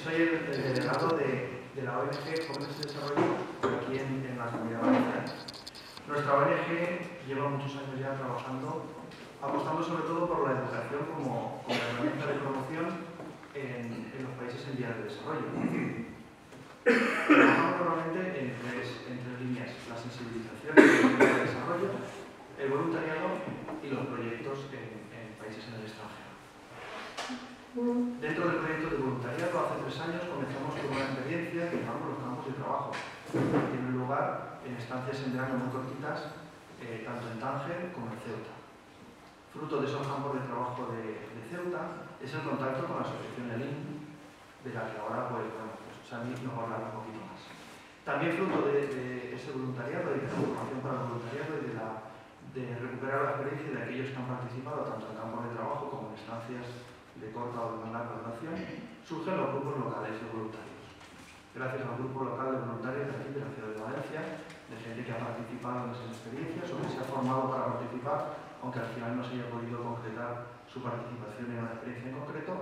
soy el delegado de la ONG Jóvenes en Desarrollo aquí en la Comunidad Valenciana. Nuestra ONG lleva muchos años ya trabajando, apostando sobre todo por la educación como herramienta de promoción en los países en vías de desarrollo. Trabajamos normalmente en tres líneas: la sensibilización en vías de desarrollo, el voluntariado y los proyectos en países en el extranjero. Dentro del proyecto de voluntariado, hace 3 años comenzamos con una experiencia que llamamos los campos de trabajo. Tiene lugar en estancias en verano muy cortitas, tanto en Tánger como en Ceuta. Fruto de esos campos de trabajo de Ceuta es el contacto con la asociación ELIN, de la que ahora Sami nos va a hablar un poquito más. También fruto de ese voluntariado y de la formación para el voluntariado y de recuperar la experiencia de aquellos que han participado tanto en campos de trabajo como en estancias de corta o de más larga duración, surgen los grupos locales de voluntarios. Gracias al grupo local de voluntarios de aquí de la ciudad de Valencia, de gente que ha participado en esas experiencias o que se ha formado para participar, aunque al final no se haya podido concretar su participación en una experiencia en concreto,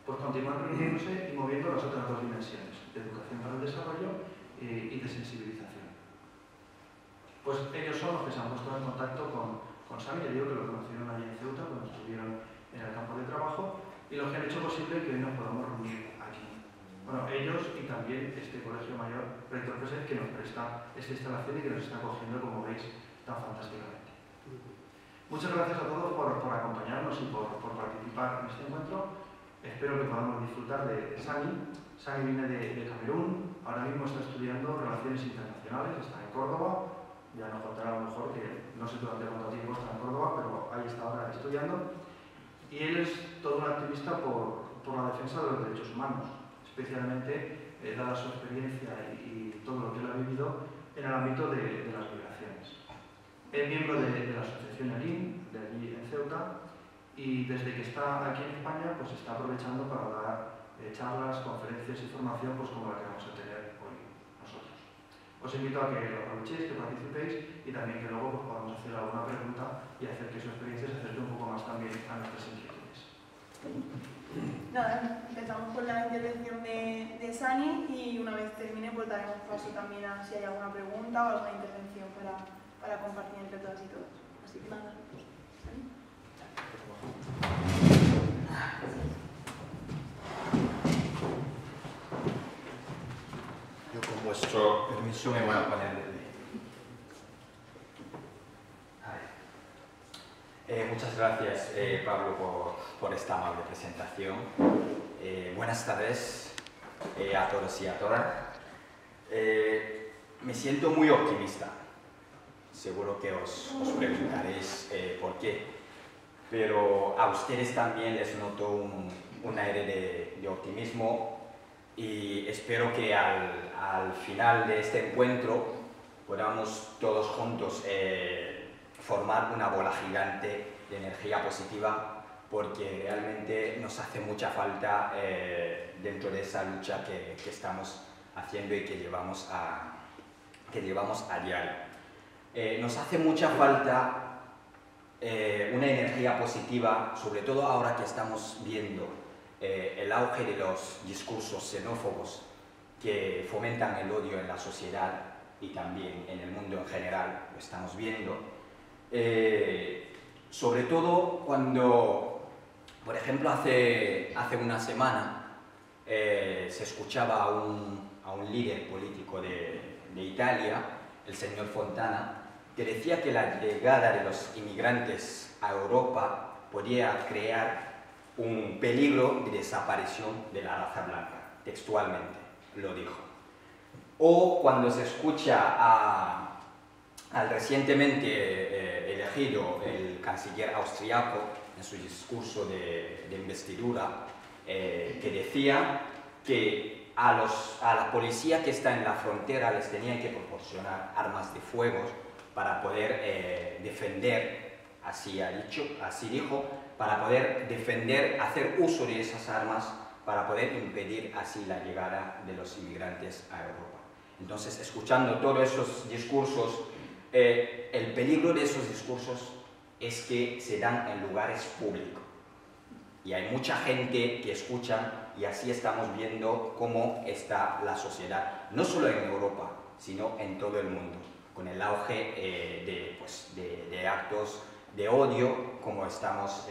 pues continúan reuniéndose y moviendo las otras 2 dimensiones, de educación para el desarrollo y de sensibilización. Pues ellos son los que se han puesto en contacto con Sami. Ya digo que lo conocieron allí en Ceuta cuando estuvieron en el campo de trabajo, y los que han hecho posible que hoy nos podamos reunir aquí. Bueno, ellos y también este Colegio Mayor Rector Present, que nos presta esta instalación y que nos está acogiendo, como veis, tan fantásticamente. Muchas gracias a todos por acompañarnos y por participar en este encuentro. Espero que podamos disfrutar de Sami. Sami viene de Camerún, ahora mismo está estudiando Relaciones Internacionales, está en Córdoba. Ya nos contará a lo mejor, que no sé durante cuánto tiempo está en Córdoba, pero ahí está ahora estudiando. Y él es todo un activista por la defensa de los derechos humanos, especialmente dada su experiencia y todo lo que él ha vivido en el ámbito de las migraciones. Es miembro de la asociación ELIN, de allí en Ceuta, y desde que está aquí en España pues está aprovechando para dar charlas, conferencias y formación como la que vamos a tener hoy nosotros. Os invito a que lo aprovechéis, que participéis y también que luego pues, podamos hacer alguna pregunta y hacer que su experiencia se acerque un poco más también a nuestras inquietudes. Nada, empezamos con la intervención de Sani y una vez termine pues daremos paso también a si hay alguna pregunta o alguna intervención para compartir entre todas y todos. Así que nada, Sani. Yo con vuestro permiso me voy a poner de pie. Muchas gracias, Pablo, por esta amable presentación. Buenas tardes a todos y a todas. Me siento muy optimista. Seguro que os preguntaréis por qué. Pero a ustedes también les noto un aire de optimismo y espero que al final de este encuentro podamos todos juntos formar una bola gigante de energía positiva, porque realmente nos hace mucha falta dentro de esa lucha que estamos haciendo y que llevamos a diario. Nos hace mucha falta una energía positiva, sobre todo ahora que estamos viendo el auge de los discursos xenófobos que fomentan el odio en la sociedad y también en el mundo en general, lo estamos viendo. Sobre todo cuando, por ejemplo, hace una semana se escuchaba a un líder político de Italia, el señor Fontana, que decía que la llegada de los inmigrantes a Europa podía crear un peligro de desaparición de la raza blanca, textualmente lo dijo. O cuando se escucha al recientemente elegido el canciller austriaco en su discurso de investidura, que decía que a la policía que está en la frontera les tenían que proporcionar armas de fuego para poder defender, así dijo, para poder defender, hacer uso de esas armas para poder impedir así la llegada de los inmigrantes a Europa. Entonces, escuchando todos esos discursos, el peligro de esos discursos es que se dan en lugares públicos y hay mucha gente que escucha y así estamos viendo cómo está la sociedad, no solo en Europa, sino en todo el mundo, con el auge de actos de odio como estamos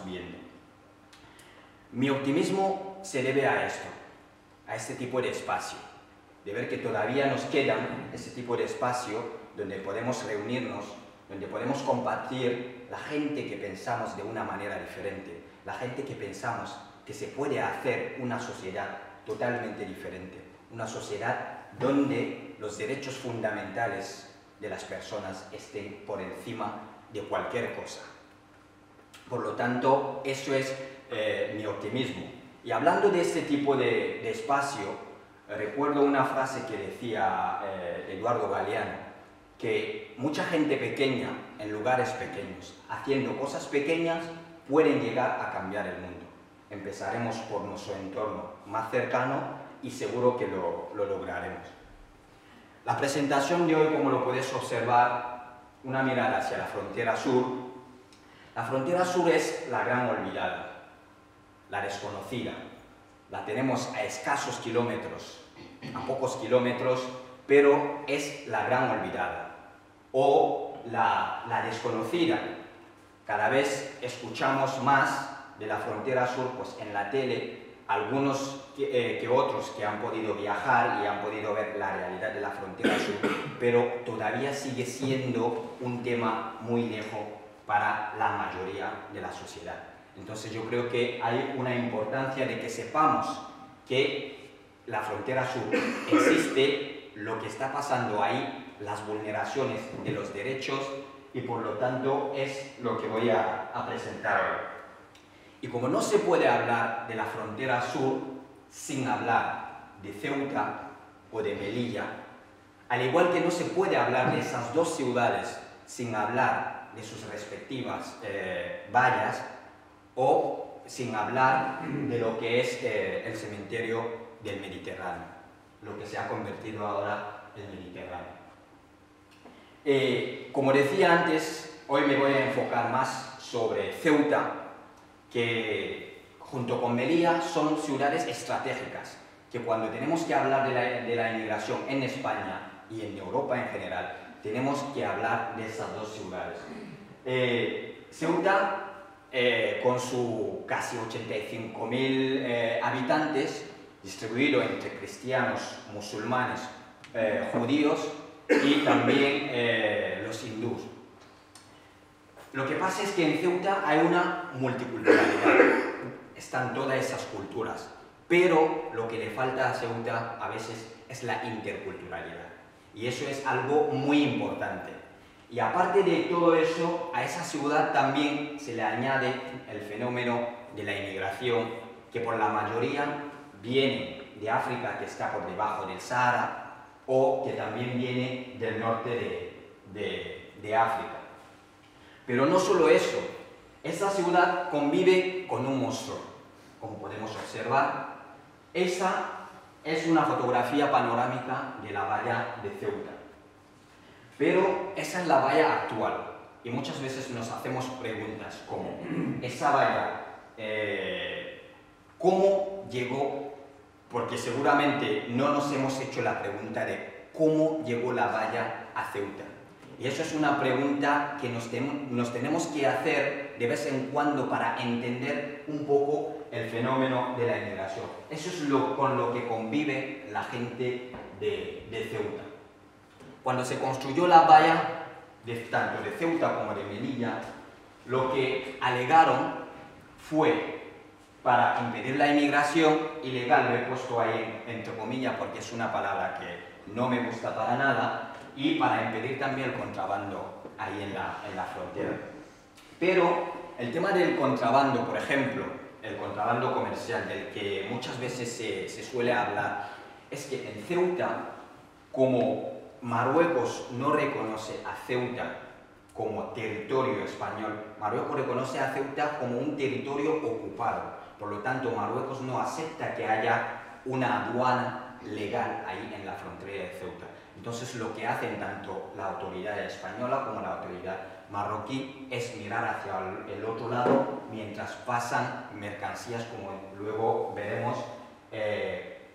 viendo. Mi optimismo se debe a esto, a este tipo de espacio, de ver que todavía nos quedan este tipo de espacio donde podemos reunirnos, donde podemos compartir la gente que pensamos de una manera diferente, la gente que pensamos que se puede hacer una sociedad totalmente diferente, una sociedad donde los derechos fundamentales de las personas estén por encima de cualquier cosa. Por lo tanto, eso es mi optimismo. Y hablando de este tipo de espacio, recuerdo una frase que decía Eduardo Galeano, que mucha gente pequeña, en lugares pequeños, haciendo cosas pequeñas, pueden llegar a cambiar el mundo. Empezaremos por nuestro entorno más cercano y seguro que lo lograremos. La presentación de hoy, como lo podéis observar, una mirada hacia la frontera sur. La frontera sur es la gran olvidada, la desconocida. La tenemos a escasos kilómetros, a pocos kilómetros, pero es la gran olvidada o la desconocida. Cada vez escuchamos más de la frontera sur pues, en la tele, algunos que otros que han podido viajar y han podido ver la realidad de la frontera sur, pero todavía sigue siendo un tema muy lejos para la mayoría de la sociedad. Entonces yo creo que hay una importancia de que sepamos que la frontera sur existe, lo que está pasando ahí, las vulneraciones de los derechos, y por lo tanto es lo que voy a presentar hoy. Y como no se puede hablar de la frontera sur sin hablar de Ceuta o de Melilla, al igual que no se puede hablar de esas dos ciudades sin hablar de sus respectivas vallas, o sin hablar de lo que es el cementerio del Mediterráneo, lo que se ha convertido ahora en el Mediterráneo. Como decía antes, hoy me voy a enfocar más sobre Ceuta, que junto con Melilla son ciudades estratégicas, que cuando tenemos que hablar de la inmigración en España y en Europa en general, tenemos que hablar de esas dos ciudades. Ceuta, con sus casi 85.000 habitantes, distribuido entre cristianos, musulmanes, judíos y también los hindús. Lo que pasa es que en Ceuta hay una multiculturalidad, están todas esas culturas, pero lo que le falta a Ceuta a veces es la interculturalidad, y eso es algo muy importante. Y aparte de todo eso, a esa ciudad también se le añade el fenómeno de la inmigración, que por la mayoría viene de África, que está por debajo del Sahara, o que también viene del norte de África. Pero no solo eso, esta ciudad convive con un monstruo, como podemos observar. Esa es una fotografía panorámica de la valla de Ceuta. Pero esa es la valla actual, y muchas veces nos hacemos preguntas como, esa valla, ¿cómo llegó? Porque seguramente no nos hemos hecho la pregunta de cómo llegó la valla a Ceuta. Y eso es una pregunta que nos tenemos que hacer de vez en cuando para entender un poco el fenómeno de la inmigración. Eso es con lo que convive la gente de Ceuta. Cuando se construyó la valla, tanto de Ceuta como de Melilla, lo que alegaron fue para impedir la inmigración ilegal, lo he puesto ahí entre comillas porque es una palabra que no me gusta para nada, y para impedir también el contrabando ahí en la frontera. Pero el tema del contrabando, por ejemplo, el contrabando comercial, del que muchas veces se suele hablar, es que en Ceuta, como Marruecos no reconoce a Ceuta como territorio español, Marruecos reconoce a Ceuta como un territorio ocupado. Por lo tanto, Marruecos no acepta que haya una aduana legal ahí en la frontera de Ceuta. Entonces lo que hacen tanto la autoridad española como la autoridad marroquí es mirar hacia el otro lado mientras pasan mercancías, como luego veremos.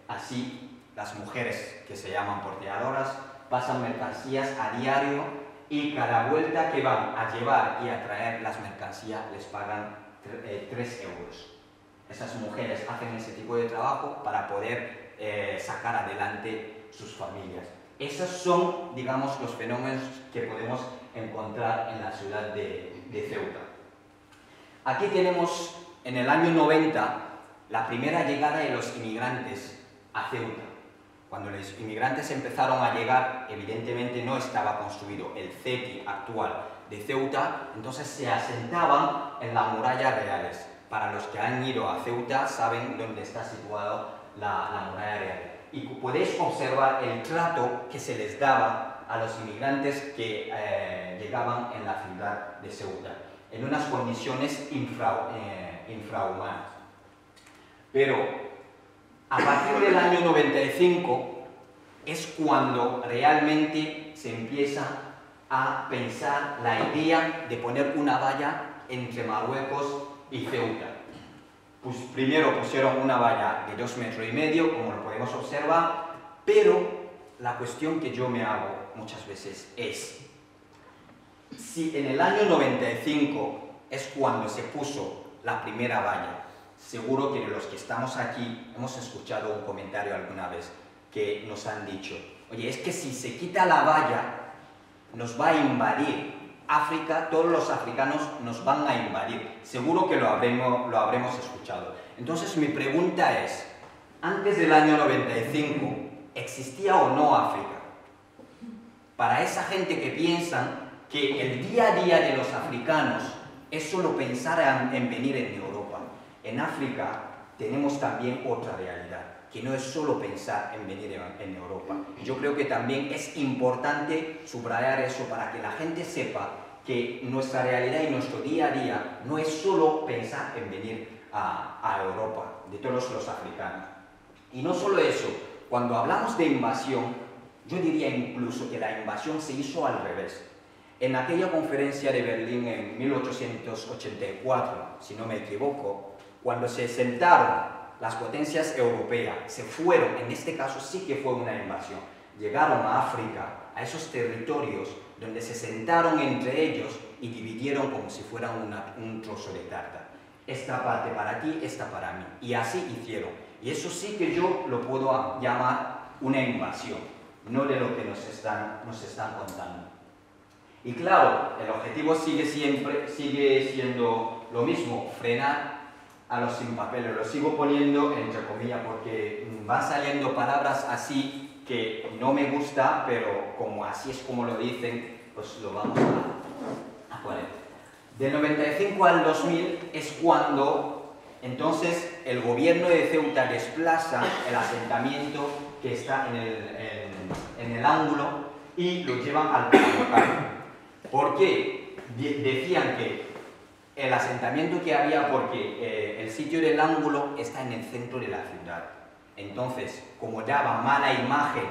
Así las mujeres, que se llaman porteadoras, pasan mercancías a diario y cada vuelta que van a llevar y a traer las mercancías les pagan 3 euros. Esas mujeres hacen ese tipo de trabajo para poder sacar adelante sus familias. Esos son, digamos, los fenómenos que podemos encontrar en la ciudad de Ceuta. Aquí tenemos, en el año 90, la primera llegada de los inmigrantes a Ceuta. Cuando los inmigrantes empezaron a llegar, evidentemente no estaba construido el CETI actual de Ceuta, entonces se asentaban en las murallas reales. Para los que han ido a Ceuta saben dónde está situado la muralla real. Y podéis observar el trato que se les daba a los inmigrantes que llegaban en la ciudad de Ceuta, en unas condiciones infrahumanas. Pero a partir del año 95 es cuando realmente se empieza a pensar la idea de poner una valla entre Marruecos y Ceuta. Pues primero pusieron una valla de 2,5 metros, como lo podemos observar, pero la cuestión que yo me hago muchas veces es, si en el año 95 es cuando se puso la primera valla, seguro que los que estamos aquí hemos escuchado un comentario alguna vez que nos han dicho, oye, es que si se quita la valla nos va a invadir África, todos los africanos nos van a invadir. Seguro que lo habremos escuchado. Entonces mi pregunta es, antes del año 95, ¿existía o no África? Para esa gente que piensan que el día a día de los africanos es solo pensar en venir en Europa. En África tenemos también otra realidad, que no es solo pensar en venir en Europa. Yo creo que también es importante subrayar eso para que la gente sepa que nuestra realidad y nuestro día a día no es solo pensar en venir a Europa, de todos los africanos. Y no solo eso, cuando hablamos de invasión, yo diría incluso que la invasión se hizo al revés. En aquella conferencia de Berlín en 1884, si no me equivoco, cuando se sentaron las potencias europeas, se fueron, en este caso sí que fue una invasión, llegaron a África, a esos territorios donde se sentaron entre ellos y dividieron como si fuera un trozo de tarta. Esta parte para ti, esta para mí. Y así hicieron. Y eso sí que yo lo puedo llamar una invasión, no de lo que nos están contando. Y claro, el objetivo sigue siendo lo mismo, frenar a los sin papeles. Lo sigo poniendo entre comillas porque van saliendo palabras así que no me gusta, pero como así es como lo dicen, pues lo vamos a poner. Del 95 al 2000 es cuando entonces el gobierno de Ceuta desplaza el asentamiento que está en el ángulo y lo llevan al Palancán. ¿Por qué? Decían que el asentamiento que había, porque el sitio del ángulo está en el centro de la ciudad. Entonces, como daba mala imagen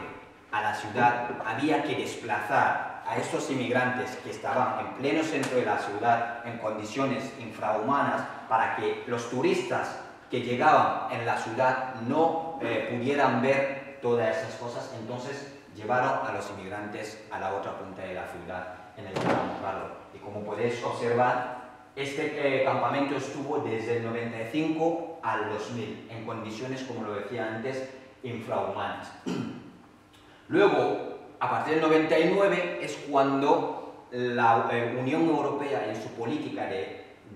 a la ciudad, había que desplazar a estos inmigrantes que estaban en pleno centro de la ciudad, en condiciones infrahumanas, para que los turistas que llegaban en la ciudad no pudieran ver todas esas cosas. Entonces, llevaron a los inmigrantes a la otra punta de la ciudad, en el Calambralo. Y como podéis observar, este campamento estuvo desde el 95 al 2000, en condiciones, como lo decía antes, infrahumanas. Luego, a partir del 99, es cuando la Unión Europea, en su política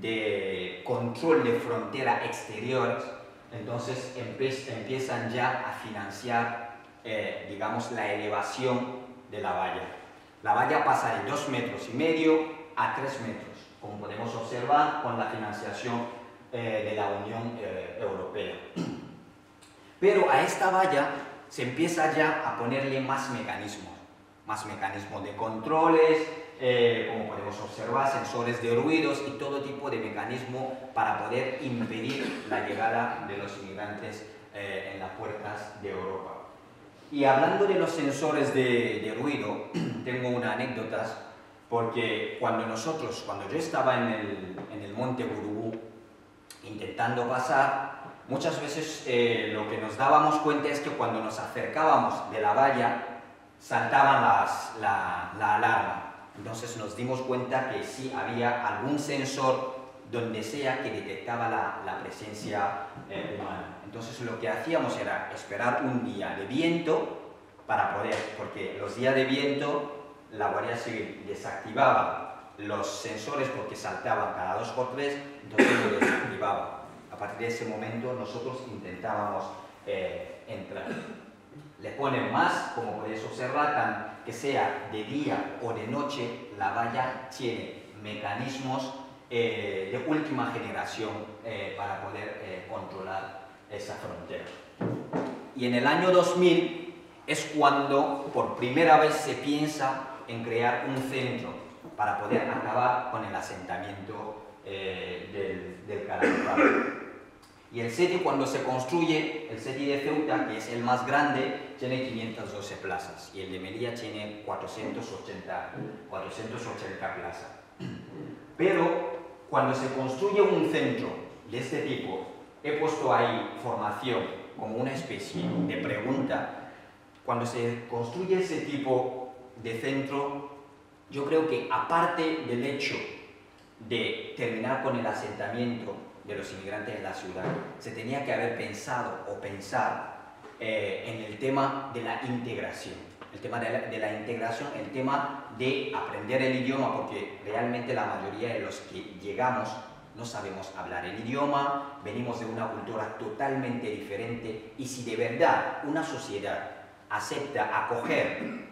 de control de fronteras exteriores, entonces empiezan ya a financiar, digamos, la elevación de la valla. La valla pasa de 2,5 metros a 3 metros, como podemos observar con la financiación de la Unión Europea. Pero a esta valla se empieza ya a ponerle más mecanismos de controles, como podemos observar, sensores de ruidos y todo tipo de mecanismos para poder impedir la llegada de los inmigrantes en las puertas de Europa. Y hablando de los sensores de ruido, tengo una anécdota, porque cuando yo estaba en el Monte Gurugú intentando pasar, muchas veces lo que nos dábamos cuenta es que cuando nos acercábamos de la valla, saltaban la alarma. Entonces nos dimos cuenta que sí había algún sensor donde sea que detectaba la presencia humana. Entonces lo que hacíamos era esperar un día de viento para poder, porque los días de viento la Guardia Civil desactivaba los sensores porque saltaban cada 2 por 3, entonces lo desactivaba. A partir de ese momento nosotros intentábamos entrar. Le ponen más, como podéis observar, que sea de día o de noche, la valla tiene mecanismos de última generación para poder controlar esa frontera. Y en el año 2000 es cuando por primera vez se piensa en crear un centro para poder acabar con el asentamiento del Calahorra. Y el SETI, cuando se construye, el SETI de Ceuta, que es el más grande, tiene 512 plazas y el de Melilla tiene 480 plazas. Pero cuando se construye un centro de este tipo, he puesto ahí formación como una especie de pregunta. Cuando se construye ese tipo de centro, yo creo que aparte del hecho de terminar con el asentamiento de los inmigrantes en la ciudad, se tenía que haber pensado o pensar en el tema de la integración. El tema de la integración, el tema de aprender el idioma, porque realmente la mayoría de los que llegamos no sabemos hablar el idioma, venimos de una cultura totalmente diferente, y si de verdad una sociedad acepta acoger,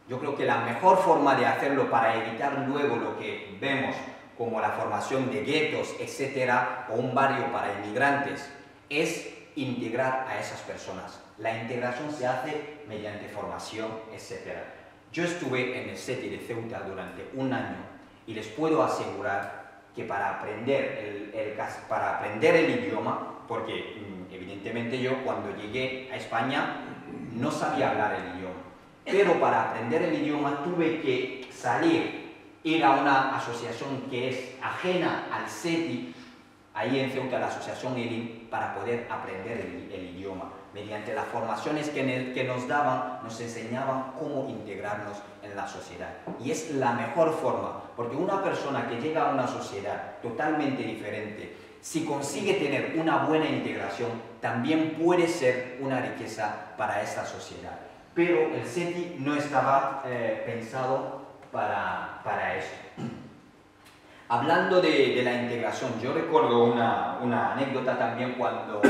yo creo que la mejor forma de hacerlo para evitar luego lo que vemos como la formación de guetos, etcétera, o un barrio para inmigrantes, es integrar a esas personas. La integración se hace mediante formación, etcétera. Yo estuve en el SETI de Ceuta durante un año y les puedo asegurar que para aprender el idioma, porque evidentemente yo cuando llegué a España no sabía hablar el idioma, pero para aprender el idioma tuve que ir a una asociación que es ajena al SETI, ahí en Ceuta, la asociación ERIN, para poder aprender el idioma. Mediante las formaciones que nos daban, nos enseñaban cómo integrarnos en la sociedad. Y es la mejor forma, porque una persona que llega a una sociedad totalmente diferente, si consigue tener una buena integración, también puede ser una riqueza para esta sociedad. Pero el SETI no estaba pensado para eso. Hablando de la integración, yo recuerdo una anécdota también cuando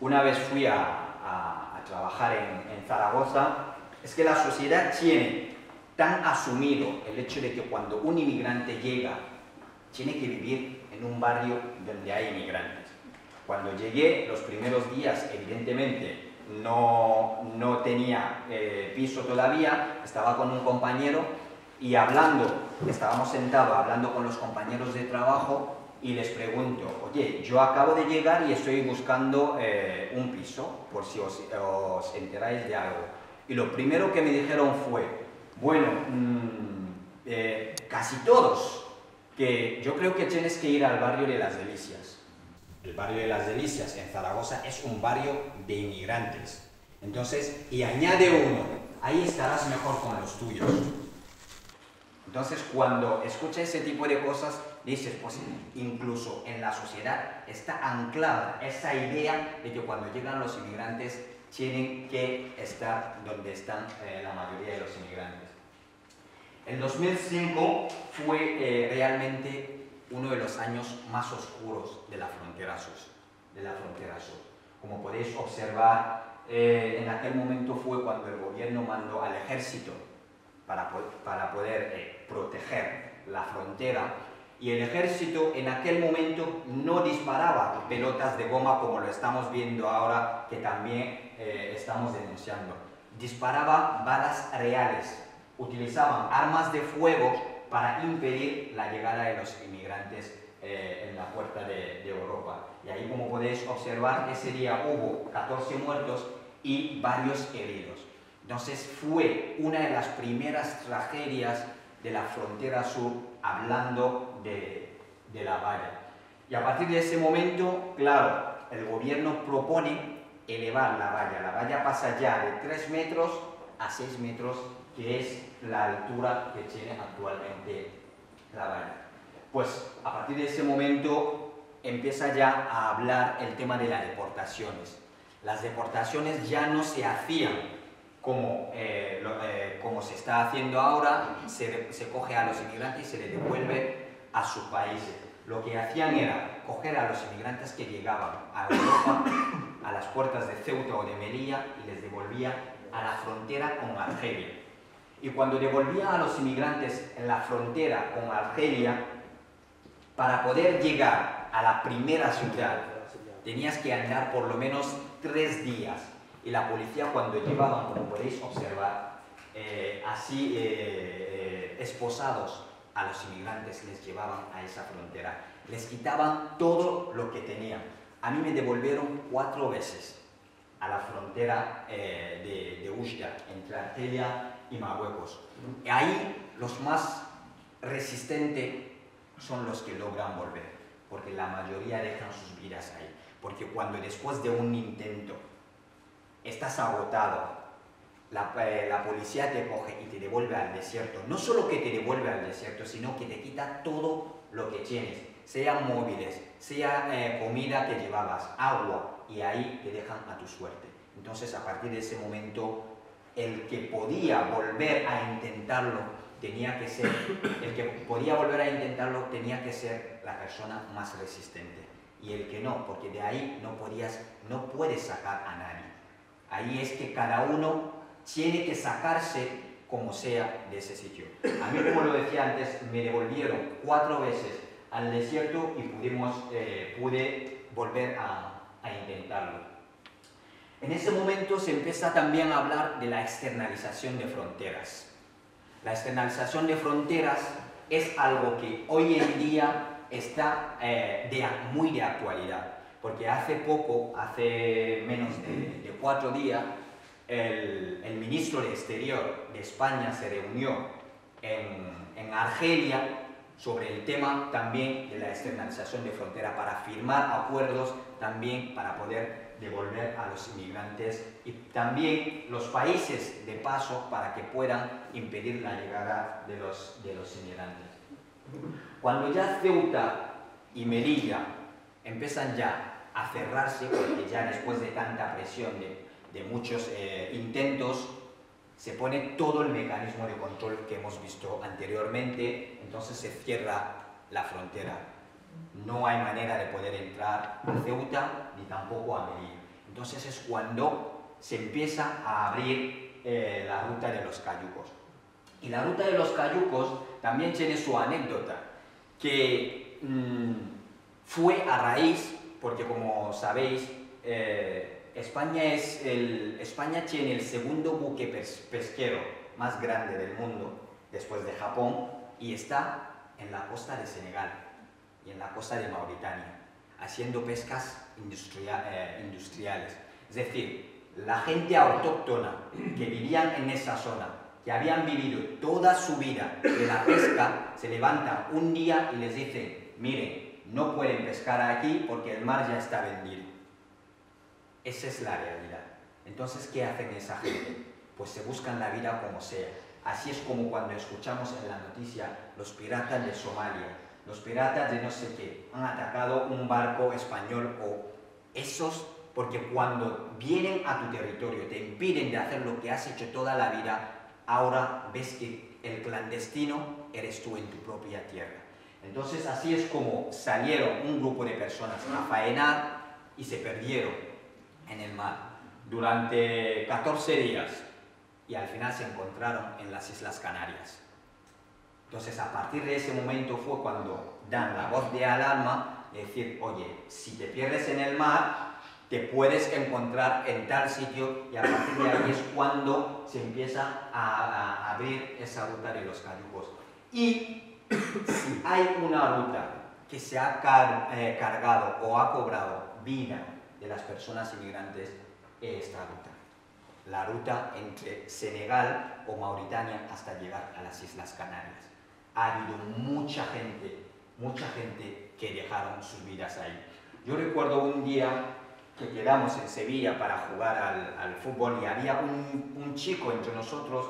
una vez fui a trabajar en Zaragoza. Es que la sociedad tiene tan asumido el hecho de que cuando un inmigrante llega, tiene que vivir en un barrio donde hay inmigrantes. Cuando llegué, los primeros días, evidentemente, no tenía piso todavía, estaba con un compañero y estábamos sentados hablando con los compañeros de trabajo y les pregunto, oye, yo acabo de llegar y estoy buscando un piso, por si os enteráis de algo. Y lo primero que me dijeron fue, bueno, casi todos, que yo creo que tienes que ir al barrio de Las Delicias. El barrio de Las Delicias en Zaragoza es un barrio de inmigrantes. Entonces, y añade uno, ahí estarás mejor con los tuyos. Entonces, cuando escuchas ese tipo de cosas, dices, pues incluso en la sociedad está anclada esa idea de que cuando llegan los inmigrantes tienen que estar donde están la mayoría de los inmigrantes. El 2005 fue realmente uno de los años más oscuros de la frontera sur. Como podéis observar, en aquel momento fue cuando el gobierno mandó al ejército para poder proteger la frontera, y el ejército en aquel momento no disparaba pelotas de goma como lo estamos viendo ahora, que también estamos denunciando. Disparaba balas reales, utilizaban armas de fuego para impedir la llegada de los inmigrantes en la puerta de Europa. Y ahí, como podéis observar, ese día hubo 14 muertos y varios heridos. Entonces fue una de las primeras tragedias de la frontera sur, hablando de la valla. Y a partir de ese momento, claro, el gobierno propone elevar la valla. La valla pasa ya de 3 metros a 6 metros, que es la altura que tiene actualmente la valla. Pues a partir de ese momento empieza ya a hablar el tema de las deportaciones. Las deportaciones ya no se hacían como se está haciendo ahora, se coge a los inmigrantes y se les devuelve a sus países. Lo que hacían era coger a los inmigrantes que llegaban a Europa, a las puertas de Ceuta o de Melilla, y les devolvía a la frontera con Argelia. Y cuando devolvían a los inmigrantes en la frontera con Argelia, para poder llegar a la primera ciudad, tenías que andar por lo menos 3 días. Y la policía, cuando llevaban, como podéis observar, esposados a los inmigrantes, les llevaban a esa frontera. Les quitaban todo lo que tenían. A mí me devolvieron 4 veces a la frontera de Oujda, entre Argelia y Marruecos. Y ahí los más resistentes son los que logran volver, porque la mayoría dejan sus vidas ahí. Porque cuando después de un intento estás agotado, la policía te coge y te devuelve al desierto, no solo que te devuelve al desierto, sino que te quita todo lo que tienes, sean móviles, sea comida que llevabas, agua, y ahí te dejan a tu suerte. Entonces, a partir de ese momento, el que podía volver a intentarlo tenía que ser la persona más resistente, y el que no, porque de ahí no puedes sacar a nadie. Ahí es que cada uno tiene que sacarse como sea de ese sitio. A mí, como lo decía antes, me devolvieron 4 veces al desierto y pude volver a intentarlo. En ese momento se empieza también a hablar de la externalización de fronteras. La externalización de fronteras es algo que hoy en día está muy de actualidad, porque hace menos de 4 días, el ministro de Exterior de España se reunió en Argelia sobre el tema también de la externalización de frontera, para firmar acuerdos también para poder devolver a los inmigrantes, y también los países de paso para que puedan impedir la llegada de los inmigrantes. Cuando ya Ceuta y Melilla empiezan ya a cerrarse, porque ya después de tanta presión de muchos intentos, se pone todo el mecanismo de control que hemos visto anteriormente, entonces se cierra la frontera. No hay manera de poder entrar a Ceuta ni tampoco a Melilla. Entonces es cuando se empieza a abrir la ruta de los cayucos. Y la ruta de los cayucos también tiene su anécdota, que fue a raíz, porque como sabéis, España tiene el segundo buque pesquero más grande del mundo, después de Japón, y está en la costa de Senegal y en la costa de Mauritania, haciendo pescas industriales. Es decir, la gente autóctona que vivían en esa zona, que habían vivido toda su vida de la pesca, se levantan un día y les dicen: miren, no pueden pescar aquí porque el mar ya está vendido. Esa es la realidad. Entonces, ¿qué hacen esa gente? Pues se buscan la vida como sea. Así es como cuando escuchamos en la noticia los piratas de Somalia, los piratas de no sé qué, han atacado un barco español, o esos, porque cuando vienen a tu territorio te impiden de hacer lo que has hecho toda la vida, ahora ves que el clandestino eres tú en tu propia tierra. Entonces así es como salieron un grupo de personas a faenar y se perdieron en el mar durante 14 días y al final se encontraron en las Islas Canarias. Entonces a partir de ese momento fue cuando dan la voz de alarma, de decir: oye, si te pierdes en el mar, te puedes encontrar en tal sitio, y a partir de ahí es cuando se empieza a abrir esa ruta de los cayucos. Y si hay una ruta que se ha cargado o ha cobrado vida de las personas inmigrantes, es esta ruta. la ruta entre Senegal o Mauritania hasta llegar a las Islas Canarias. Ha habido mucha gente que dejaron sus vidas ahí. Yo recuerdo un día que quedamos en Sevilla para jugar al fútbol y había un chico entre nosotros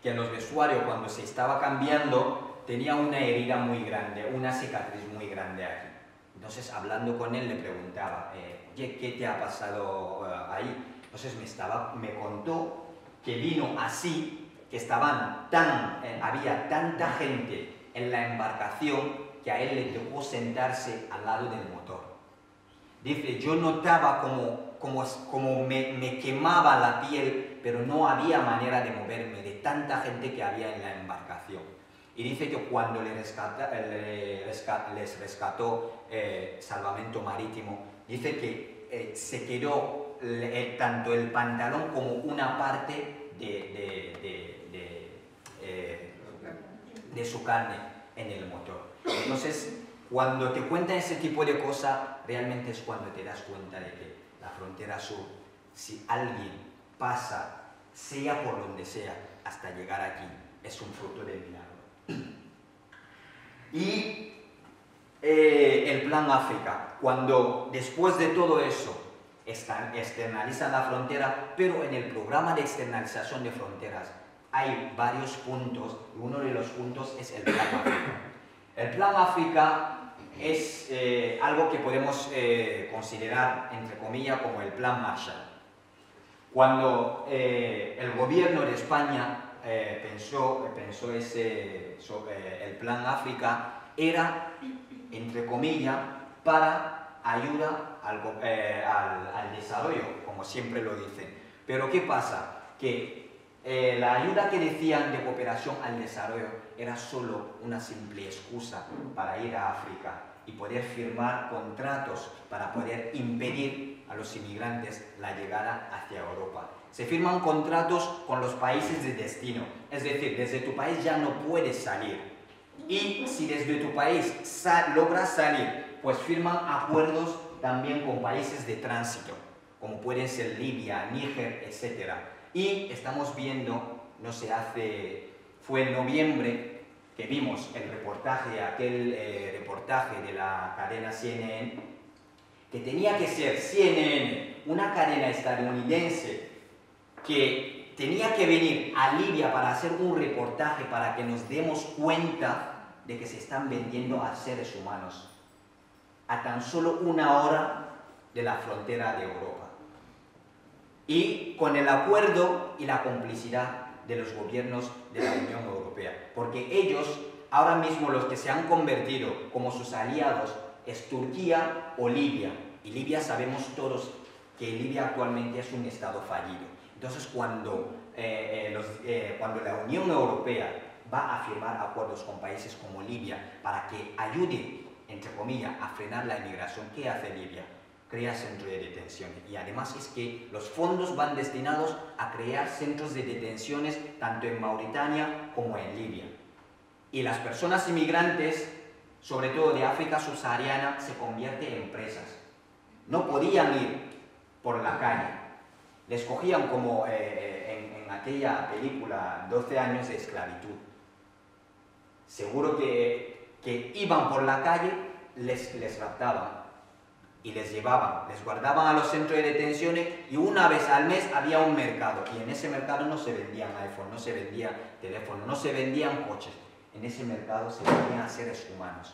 que en los vestuarios, cuando se estaba cambiando, tenía una herida muy grande, una cicatriz muy grande aquí. Entonces, hablando con él, le preguntaba, oye, ¿qué te ha pasado ahí? Entonces me contó que vino así, que había tanta gente en la embarcación que a él le tocó sentarse al lado del motor. Dice, yo notaba como me quemaba la piel, pero no había manera de moverme de tanta gente que había en la embarcación. Y dice que cuando les rescató Salvamento Marítimo, dice que se quedó tanto el pantalón como una parte de su carne en el motor. Entonces, cuando te cuentan ese tipo de cosas, realmente es cuando te das cuenta de que la frontera sur, si alguien pasa, sea por donde sea, hasta llegar aquí, es un fruto del milagro. Y el Plan África, cuando después de todo eso externalizan la frontera, pero en el programa de externalización de fronteras hay varios puntos, y uno de los puntos es el Plan África. El Plan África es algo que podemos considerar, entre comillas, como el Plan Marshall. Cuando el gobierno de España pensó el Plan África, era, entre comillas, para ayuda al desarrollo, como siempre lo dicen. Pero ¿qué pasa? Que la ayuda que decían de cooperación al desarrollo era solo una simple excusa para ir a África y poder firmar contratos para poder impedir a los inmigrantes la llegada hacia Europa. Se firman contratos con los países de destino, es decir, desde tu país ya no puedes salir. Y si desde tu país logras salir, pues firman acuerdos también con países de tránsito, como pueden ser Libia, Níger, etc. Y estamos viendo, fue en noviembre que vimos aquel reportaje de la cadena CNN, que tenía que ser CNN, una cadena estadounidense, que tenía que venir a Libia para hacer un reportaje para que nos demos cuenta de que se están vendiendo a seres humanos a tan solo 1 hora de la frontera de Europa. Y con el acuerdo y la complicidad de los gobiernos de la Unión Europea, porque ellos, ahora mismo los que se han convertido como sus aliados, es Turquía o Libia, y Libia sabemos todos que Libia actualmente es un estado fallido. Entonces, cuando la Unión Europea va a firmar acuerdos con países como Libia para que ayude, entre comillas, a frenar la inmigración, ¿qué hace Libia? Crea centros de detención, y además es que los fondos van destinados a crear centros de detenciones tanto en Mauritania como en Libia. Y las personas inmigrantes, sobre todo de África subsahariana, se convierten en presas. No podían ir por la calle. Les cogían como en aquella película 12 años de esclavitud. Seguro que iban por la calle, les raptaban y les llevaban, les guardaban a los centros de detenciones, y una vez al mes había un mercado, y en ese mercado no se vendían iPhone, no se vendía teléfono, no se vendían coches, en ese mercado se vendían seres humanos.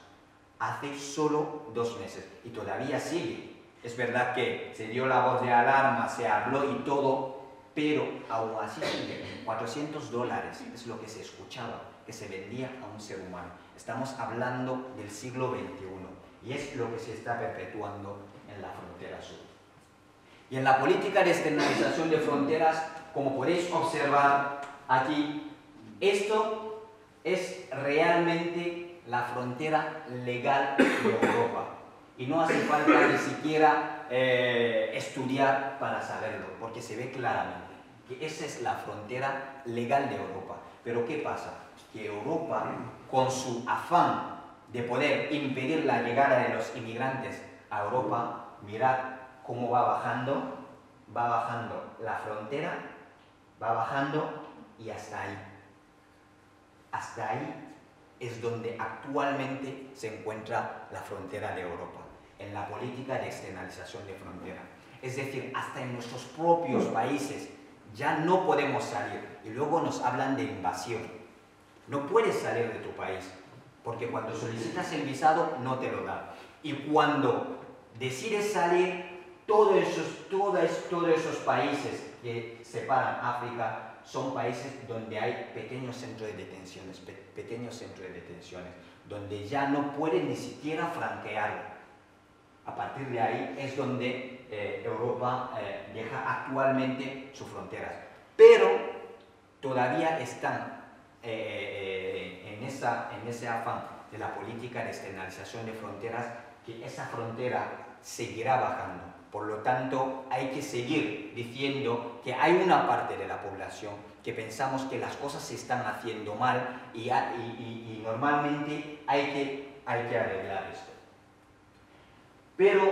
Hace solo 2 meses, y todavía sigue. Es verdad que se dio la voz de alarma, se habló y todo, pero aún así sigue. $400 es lo que se escuchaba, que se vendía a un ser humano. Estamos hablando del siglo XXI. Y es lo que se está perpetuando en la frontera sur. Y en la política de externalización de fronteras, como podéis observar aquí, esto es realmente la frontera legal de Europa. Y no hace falta ni siquiera estudiar para saberlo, porque se ve claramente que esa es la frontera legal de Europa. Pero ¿qué pasa? Que Europa, con su afán de poder impedir la llegada de los inmigrantes a Europa, mirad cómo va bajando va bajando la frontera, va bajando y hasta ahí. Hasta ahí es donde actualmente se encuentra la frontera de Europa, en la política de externalización de frontera. Es decir, hasta en nuestros propios países ya no podemos salir y luego nos hablan de invasión. No puedes salir de tu país porque cuando solicitas el visado no te lo dan. Y cuando decides salir, todos esos países que separan África son países donde hay pequeños centros de detenciones, donde ya no pueden ni siquiera franquear. A partir de ahí es donde Europa deja actualmente sus fronteras. Pero todavía están en ese afán de la política de externalización de fronteras, que esa frontera seguirá bajando. Por lo tanto, hay que seguir diciendo que hay una parte de la población que pensamos que las cosas se están haciendo mal y normalmente hay que arreglar esto. Pero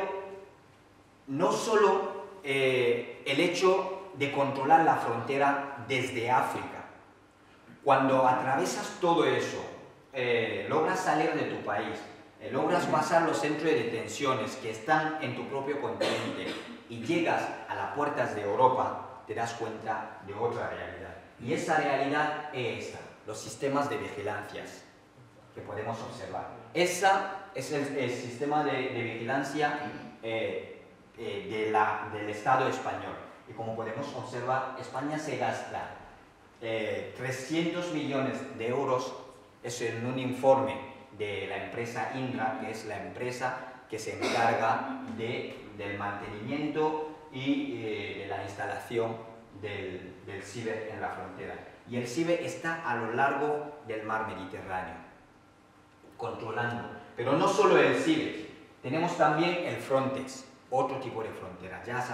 no solo el hecho de controlar la frontera desde África. Cuando atraviesas todo eso, logras salir de tu país, logras pasar los centros de detenciones que están en tu propio continente y llegas a las puertas de Europa, te das cuenta de otra realidad. Y esa realidad es esta, los sistemas de vigilancias que podemos observar. Ese es el sistema de vigilancia del Estado español. Y como podemos observar, España se gasta 300 millones de euros, es en un informe de la empresa Indra, que es la empresa que se encarga del mantenimiento y de la instalación del CIBE en la frontera. Y el CIBE está a lo largo del mar Mediterráneo, controlando. Pero no solo el CIBE, tenemos también el Frontex, otro tipo de frontera. Ya has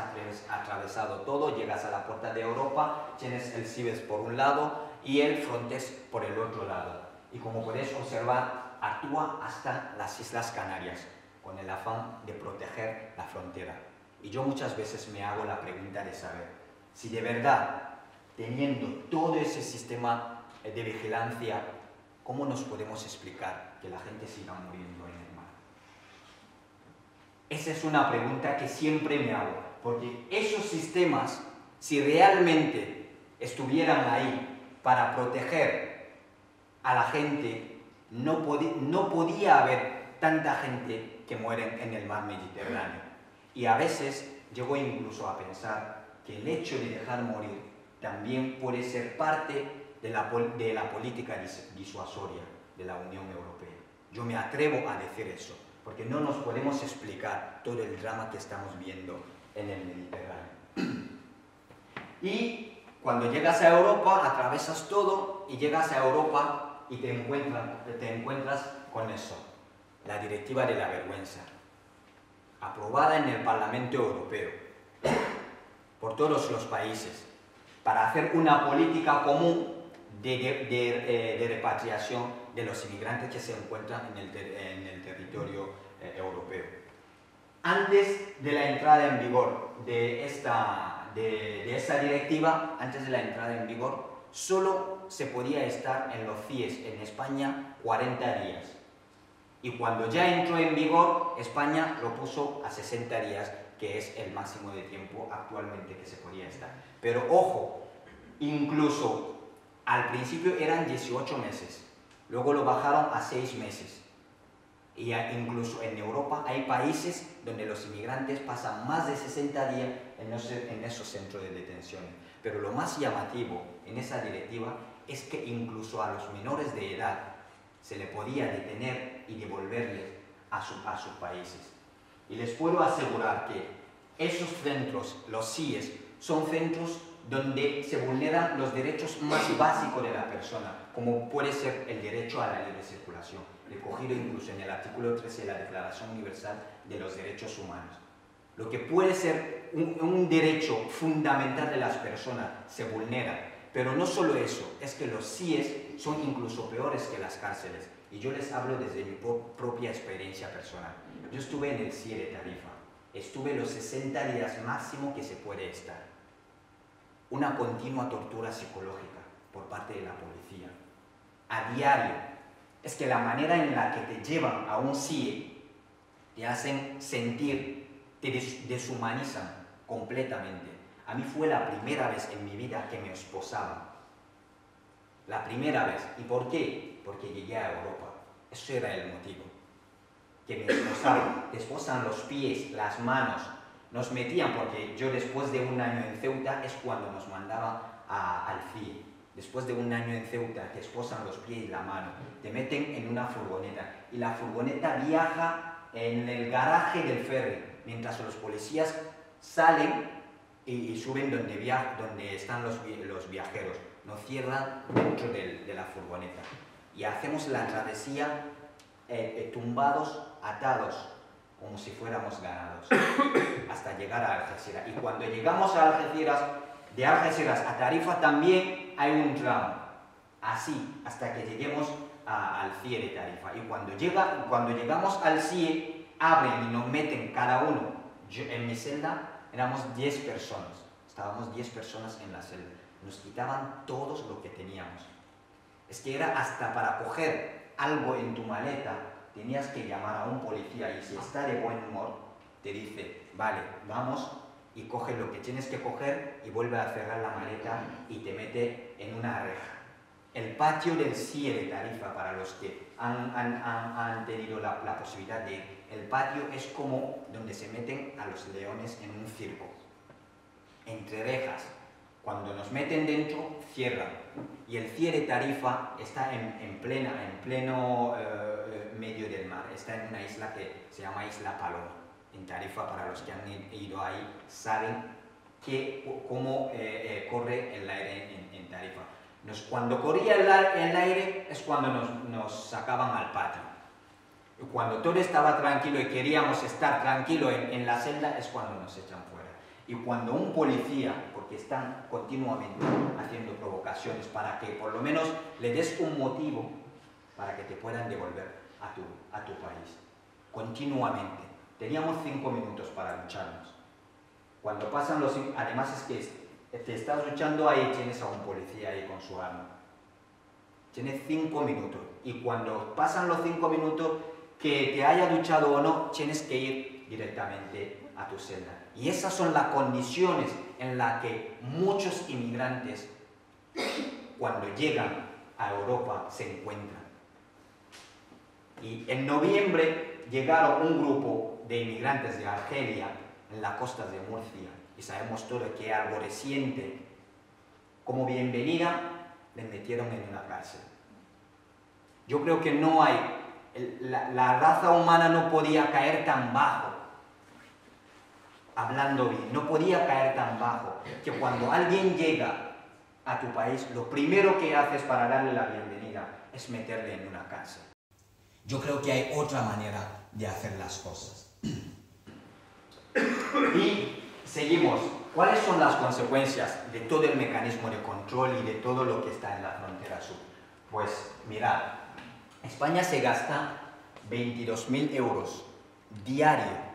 atravesado todo, llegas a la puerta de Europa, tienes el CIBE por un lado y el Frontex por el otro lado. Y como podéis observar, actúa hasta las Islas Canarias, con el afán de proteger la frontera. Y yo muchas veces me hago la pregunta de saber si de verdad, teniendo todo ese sistema de vigilancia, ¿cómo nos podemos explicar que la gente siga muriendo en el mar? Esa es una pregunta que siempre me hago, porque esos sistemas, si realmente estuvieran ahí para proteger a la gente, no podía haber tanta gente que muere en el mar Mediterráneo. Y a veces llego incluso a pensar que el hecho de dejar morir también puede ser parte de la política disuasoria de la Unión Europea. Yo me atrevo a decir eso, porque no nos podemos explicar todo el drama que estamos viendo en el Mediterráneo. Y cuando llegas a Europa, atravesas todo y llegas a Europa y te encuentras con eso, la Directiva de la Vergüenza, aprobada en el Parlamento Europeo por todos los países, para hacer una política común de repatriación de los inmigrantes que se encuentran en el territorio europeo. Antes de la entrada en vigor de esta directiva, antes de la entrada en vigor, solo se podía estar en los CIES en España 40 días. Y cuando ya entró en vigor, España lo puso a 60 días, que es el máximo de tiempo actualmente que se podía estar. Pero ojo, incluso al principio eran 18 meses, luego lo bajaron a 6 meses. Y incluso en Europa hay países donde los inmigrantes pasan más de 60 días en esos centros de detención. Pero lo más llamativo en esa directiva es que incluso a los menores de edad se le podía detener y devolverles a sus países. Y les puedo asegurar que esos centros, los CIES, son centros donde se vulneran los derechos más básicos de la persona, como puede ser el derecho a la libre circulación, recogido incluso en el artículo 13 de la Declaración Universal de los Derechos Humanos. Lo que puede ser un derecho fundamental de las personas se vulnera. Pero no solo eso, es que los CIES son incluso peores que las cárceles. Y yo les hablo desde mi propia experiencia personal. Yo estuve en el CIE de Tarifa Estuve los 60 días máximo que se puede estar. Una continua tortura psicológica por parte de la policía. A diario. Es que la manera en la que te llevan a un CIE te hacen sentir, te deshumanizan completamente. A mí fue la primera vez en mi vida que me esposaban. La primera vez. ¿Y por qué? Porque llegué a Europa. Eso era el motivo. Que me esposaban. Te esposan los pies, las manos. Nos metían, porque yo después de un año en Ceuta es cuando nos mandaban al CIE. Después de un año en Ceuta te esposan los pies y la mano. Te meten en una furgoneta. Y la furgoneta viaja en el garaje del ferry. Mientras los policías salen y suben donde están los viajeros. Nos cierran dentro de la furgoneta. Y hacemos la travesía tumbados, atados, como si fuéramos ganados, hasta llegar a Algeciras. Y cuando llegamos a Algeciras, de Algeciras a Tarifa también hay un tramo. Así, hasta que lleguemos al CIE de Tarifa. Y cuando llegamos al CIE, abren y nos meten cada uno. Yo, en mi celda éramos 10 personas. Estábamos 10 personas en la celda. Nos quitaban todos lo que teníamos. Es que era hasta para coger algo en tu maleta, tenías que llamar a un policía y si está de buen humor, te dice, vale, vamos y coge lo que tienes que coger y vuelve a cerrar la maleta y te mete en una reja. El patio del CIE de Tarifa, para los que han tenido la posibilidad de ir, el patio es como donde se meten a los leones en un circo, entre rejas. Cuando nos meten dentro, cierran. Y el CIE de Tarifa está en pleno medio del mar. Está en una isla que se llama Isla Paloma. En Tarifa, para los que han ido ahí, saben cómo corre el aire en Tarifa. Cuando corría el aire es cuando nos sacaban al patio. Y cuando todo estaba tranquilo y queríamos estar tranquilo en la celda es cuando nos echan fuera. Y cuando un policía, porque están continuamente haciendo provocaciones para que por lo menos le des un motivo para que te puedan devolver a tu país, continuamente. Teníamos 5 minutos para lucharnos. Cuando pasan los... Además es que te estás luchando ahí, tienes a un policía ahí con su arma. Tienes 5 minutos. Y cuando pasan los 5 minutos, que te haya duchado o no, tienes que ir directamente a tu celda. Y esas son las condiciones en las que muchos inmigrantes, cuando llegan a Europa, se encuentran. Y en noviembre llegaron un grupo de inmigrantes de Argelia en las costas de Murcia. Y sabemos todo que algo reciente, como bienvenida, les metieron en una cárcel. Yo creo que no hay, la raza humana no podía caer tan bajo. Hablando bien, no podía caer tan bajo que cuando alguien llega a tu país, lo primero que haces para darle la bienvenida es meterle en una cárcel. Yo creo que hay otra manera de hacer las cosas. Y seguimos. ¿Cuáles son las consecuencias de todo el mecanismo de control y de todo lo que está en la frontera sur? Pues mirad, España se gasta 22.000 euros diario.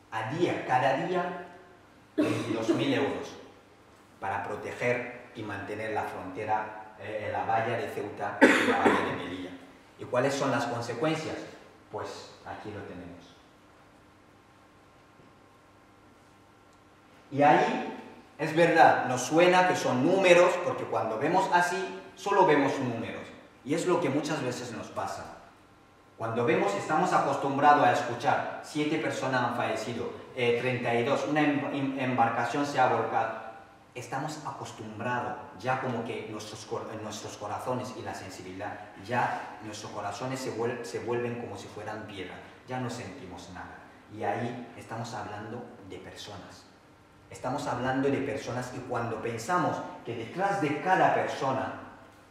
A día, cada día, 22.000 euros para proteger y mantener la frontera, la valla de Ceuta y la valla de Melilla. ¿Y cuáles son las consecuencias? Pues aquí lo tenemos. Y ahí, es verdad, nos suena que son números, porque cuando vemos así, solo vemos números. Y es lo que muchas veces nos pasa. Cuando vemos, estamos acostumbrados a escuchar, 7 personas han fallecido, 32, una embarcación se ha volcado. Estamos acostumbrados, ya como que nuestros corazones y la sensibilidad, ya nuestros corazones se vuelven como si fueran piedra, ya no sentimos nada. Y ahí estamos hablando de personas. Estamos hablando de personas y cuando pensamos que detrás de cada persona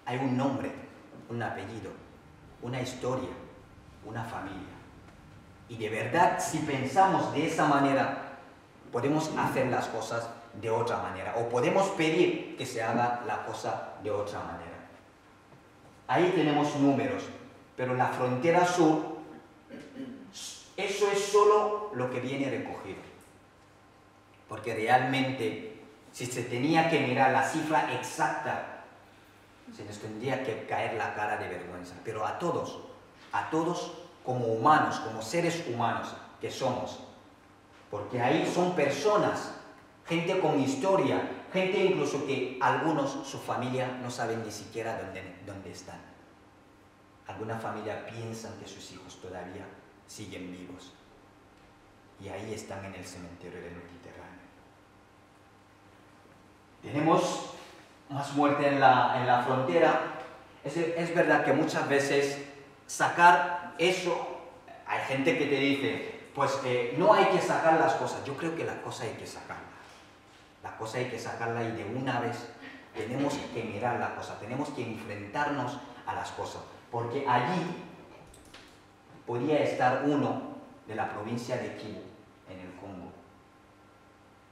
hay un nombre, un apellido, una historia, una familia. Y de verdad, si pensamos de esa manera, podemos hacer las cosas de otra manera o podemos pedir que se haga la cosa de otra manera. Ahí tenemos números, pero la frontera sur es eso es solo lo que viene recogido. Porque realmente, si se tenía que mirar la cifra exacta, se nos tendría que caer la cara de vergüenza. Pero a todos como humanos, como seres humanos que somos, porque ahí son personas, gente con historia, gente incluso que algunos, su familia, no saben ni siquiera dónde están. Alguna familia piensan que sus hijos todavía siguen vivos y ahí están en el cementerio del Mediterráneo. Tenemos más muerte en la frontera. Es verdad que muchas veces sacar eso, hay gente que te dice, pues no hay que sacar las cosas. Yo creo que la cosa hay que sacarla. La cosa hay que sacarla y de una vez tenemos que mirar la cosa, tenemos que enfrentarnos a las cosas. Porque allí podía estar uno de la provincia de Kivu, en el Congo.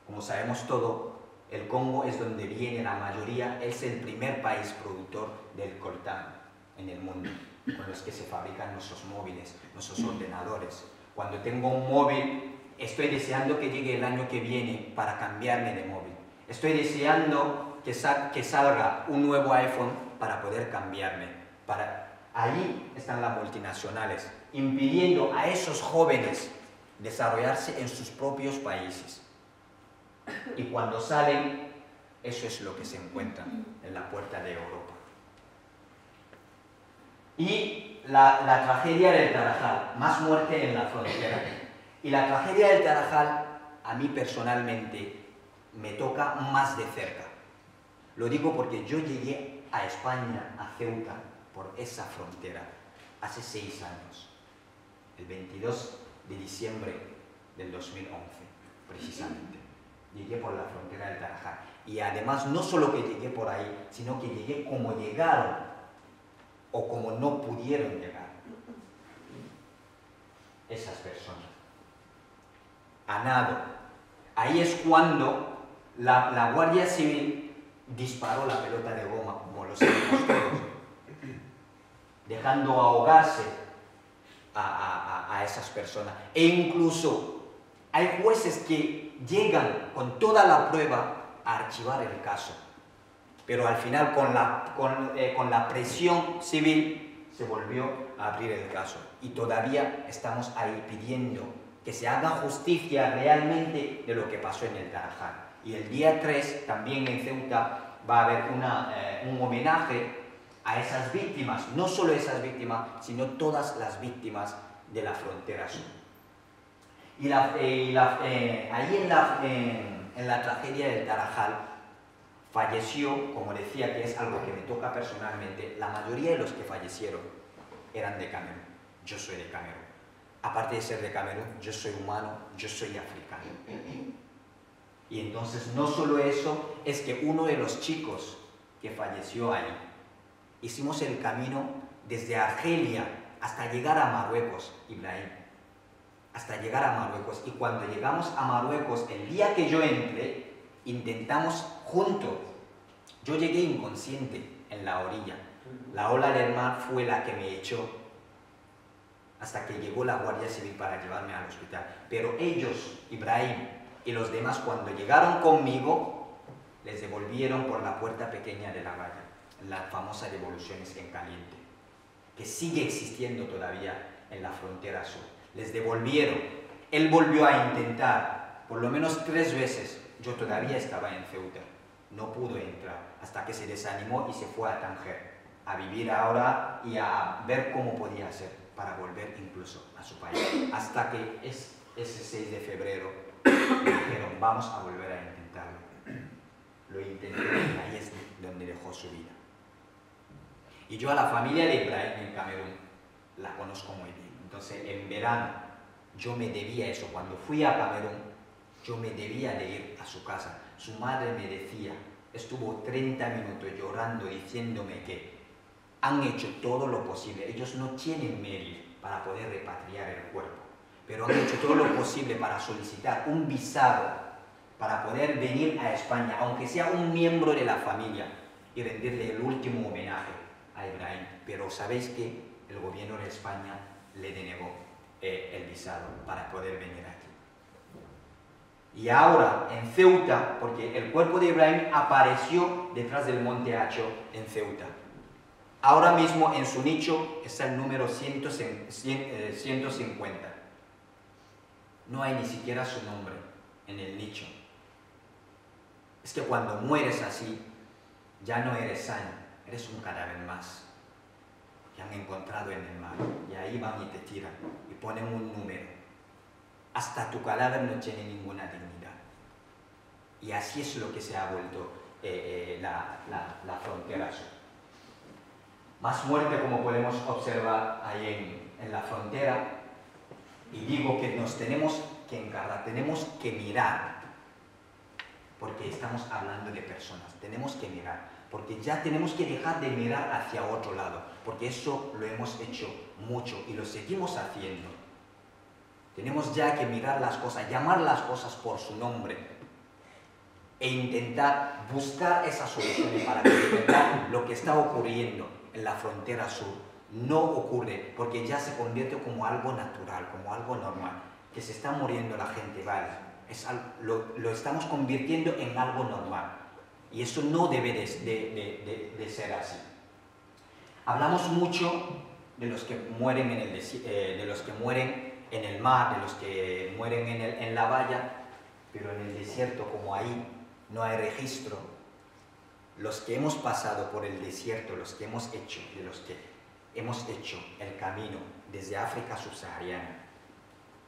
Como sabemos todo, el Congo es donde viene la mayoría, es el primer país productor del coltán en el mundo, con los que se fabrican nuestros móviles, nuestros ordenadores. Cuando tengo un móvil, estoy deseando que llegue el año que viene para cambiarme de móvil. Estoy deseando que salga un nuevo iPhone para poder cambiarme. Allí están las multinacionales, impidiendo a esos jóvenes desarrollarse en sus propios países. Y cuando salen, eso es lo que se encuentran en la puerta de Europa. Y la tragedia del Tarajal, más muerte en la frontera. Y la tragedia del Tarajal, a mí personalmente, me toca más de cerca. Lo digo porque yo llegué a España, a Ceuta, por esa frontera, hace 6 años, el 22 de diciembre del 2011, precisamente. Llegué por la frontera del Tarajal. Y además, no solo que llegué por ahí, sino que llegué como llegaron, o como no pudieron llegar esas personas. A nado. Ahí es cuando la Guardia Civil disparó la pelota de goma, como lo sabemos todos, dejando ahogarse a esas personas. E incluso hay jueces que llegan con toda la prueba a archivar el caso. Pero al final, con la presión civil, se volvió a abrir el caso. Y todavía estamos ahí pidiendo que se haga justicia realmente de lo que pasó en el Tarajal. Y el día 3, también en Ceuta, va a haber un homenaje a esas víctimas. No solo esas víctimas, sino todas las víctimas de la frontera sur. Y ahí en la tragedia del Tarajal, falleció, como decía, que es algo que me toca personalmente, la mayoría de los que fallecieron eran de Camerún. Yo soy de Camerún. Aparte de ser de Camerún, yo soy humano, yo soy africano. Y entonces, no solo eso, es que uno de los chicos que falleció ahí, hicimos el camino desde Argelia hasta llegar a Marruecos, Ibrahim. Hasta llegar a Marruecos. Y cuando llegamos a Marruecos, el día que yo entré, intentamos juntos. Yo llegué inconsciente en la orilla. La ola del mar fue la que me echó hasta que llegó la Guardia Civil para llevarme al hospital. Pero ellos, Ibrahim y los demás, cuando llegaron conmigo, les devolvieron por la puerta pequeña de la valla, la famosa devoluciones en caliente, que sigue existiendo todavía en la frontera sur. Les devolvieron. Él volvió a intentar, por lo menos 3 veces. Yo todavía estaba en Ceuta, no pudo entrar, hasta que se desanimó y se fue a Tánger, a vivir ahora y a ver cómo podía hacer para volver incluso a su país. Hasta que ese 6 de febrero me dijeron, vamos a volver a intentarlo. Lo intenté y ahí es donde dejó su vida. Y yo a la familia de Ibrahim en Camerún la conozco muy bien. Entonces en verano yo me debía eso. Cuando fui a Camerún, yo me debía de ir a su casa. Su madre me decía, estuvo 30 minutos llorando, diciéndome que han hecho todo lo posible. Ellos no tienen medios para poder repatriar el cuerpo, pero han hecho todo lo posible para solicitar un visado para poder venir a España, aunque sea un miembro de la familia, y rendirle el último homenaje a Ibrahim. Pero ¿sabéis qué? El gobierno de España le denegó el visado para poder venir aquí. Y ahora en Ceuta, porque el cuerpo de Ibrahim apareció detrás del monte Hacho en Ceuta. Ahora mismo en su nicho está el número 150. No hay ni siquiera su nombre en el nicho. Es que cuando mueres así, ya no eres sano, eres un cadáver más. Que han encontrado en el mar. Y ahí van y te tiran y ponen un número. Hasta tu cadáver no tiene ninguna dignidad. Y así es lo que se ha vuelto la frontera sur. Más muerte, como podemos observar ahí en la frontera. Y digo que nos tenemos que encargar, tenemos que mirar, porque estamos hablando de personas, tenemos que mirar, porque ya tenemos que dejar de mirar hacia otro lado, porque eso lo hemos hecho mucho y lo seguimos haciendo. Tenemos ya que mirar las cosas, llamar las cosas por su nombre e intentar buscar esas soluciones para que lo que está ocurriendo en la frontera sur no ocurre, porque ya se convierte como algo natural, como algo normal, que se está muriendo la gente, vale, lo estamos convirtiendo en algo normal, y eso no debe de ser así. Hablamos mucho de los que mueren en el mar, de los que mueren en la valla, pero en el desierto, como ahí no hay registro, los que hemos pasado por el desierto, los que hemos hecho, de los que hemos hecho el camino desde África subsahariana,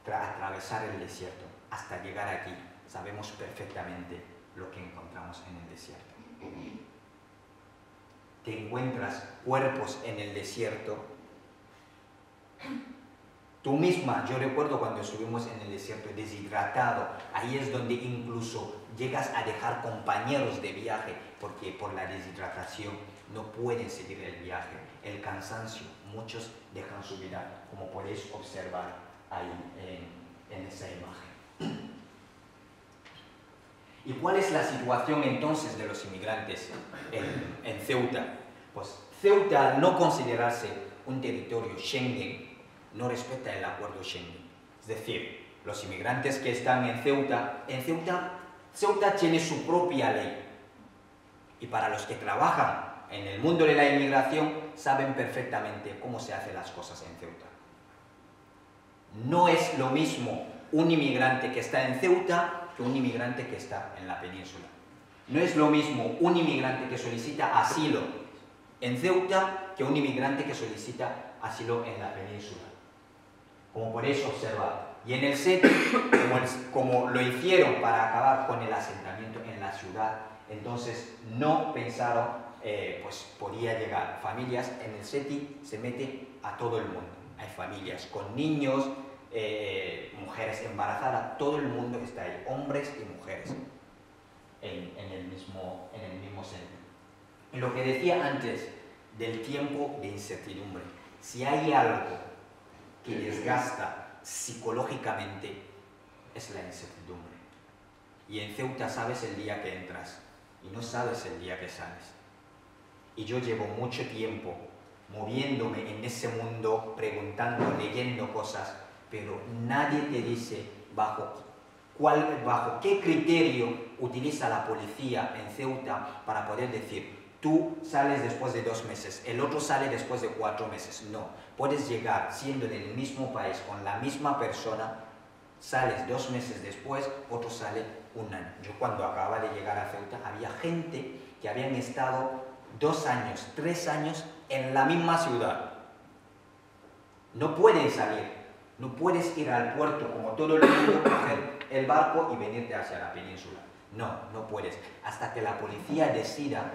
atravesar el desierto hasta llegar aquí, sabemos perfectamente lo que encontramos en el desierto. Te encuentras cuerpos en el desierto. Tú misma, yo recuerdo cuando estuvimos en el desierto deshidratado, ahí es donde incluso llegas a dejar compañeros de viaje, porque por la deshidratación no pueden seguir el viaje, el cansancio, muchos dejan su vida, como podéis observar ahí en esa imagen. ¿Y cuál es la situación entonces de los inmigrantes en Ceuta? Pues Ceuta, al no considerarse un territorio Schengen, no respeta el acuerdo Schengen. Es decir, los inmigrantes que están en Ceuta, Ceuta tiene su propia ley. Y para los que trabajan en el mundo de la inmigración, saben perfectamente cómo se hacen las cosas en Ceuta. No es lo mismo un inmigrante que está en Ceuta que un inmigrante que está en la península. No es lo mismo un inmigrante que solicita asilo en Ceuta que un inmigrante que solicita asilo en la península. Como podéis observar. Y en el SETI, como lo hicieron para acabar con el asentamiento en la ciudad, entonces no pensaron, pues podía llegar familias. En el SETI se mete a todo el mundo. Hay familias con niños, mujeres embarazadas, todo el mundo está ahí, hombres y mujeres, en el mismo sentido. Y lo que decía antes del tiempo de incertidumbre, si hay algo que desgasta psicológicamente es la incertidumbre. Y en Ceuta sabes el día que entras y no sabes el día que sales. Y yo llevo mucho tiempo moviéndome en ese mundo, preguntando, leyendo cosas, pero nadie te dice bajo qué criterio utiliza la policía en Ceuta para poder decir, tú sales después de 2 meses, el otro sale después de 4 meses. No, puedes llegar siendo del mismo país, con la misma persona, sales 2 meses después, otro sale 1 año. Yo cuando acababa de llegar a Ceuta, había gente que habían estado 2 años, 3 años en la misma ciudad. No pueden salir, no puedes ir al puerto como todo el mundo, coger el barco y venirte hacia la península. No, no puedes. Hasta que la policía decida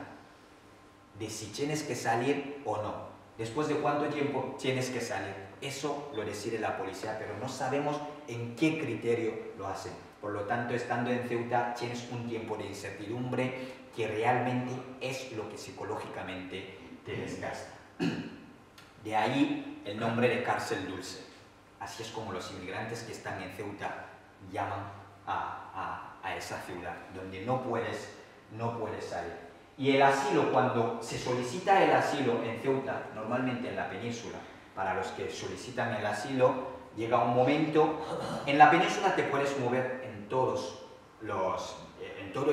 de si tienes que salir o no. Después de cuánto tiempo tienes que salir. Eso lo decide la policía, pero no sabemos en qué criterio lo hacen. Por lo tanto, estando en Ceuta, tienes un tiempo de incertidumbre que realmente es lo que psicológicamente te desgasta. De ahí el nombre de cárcel dulce. Así es como los inmigrantes que están en Ceuta llaman a esa ciudad, donde no puedes salir. Y el asilo, cuando se solicita el asilo en Ceuta, normalmente en la península, para los que solicitan el asilo, llega un momento, en la península te puedes mover en todo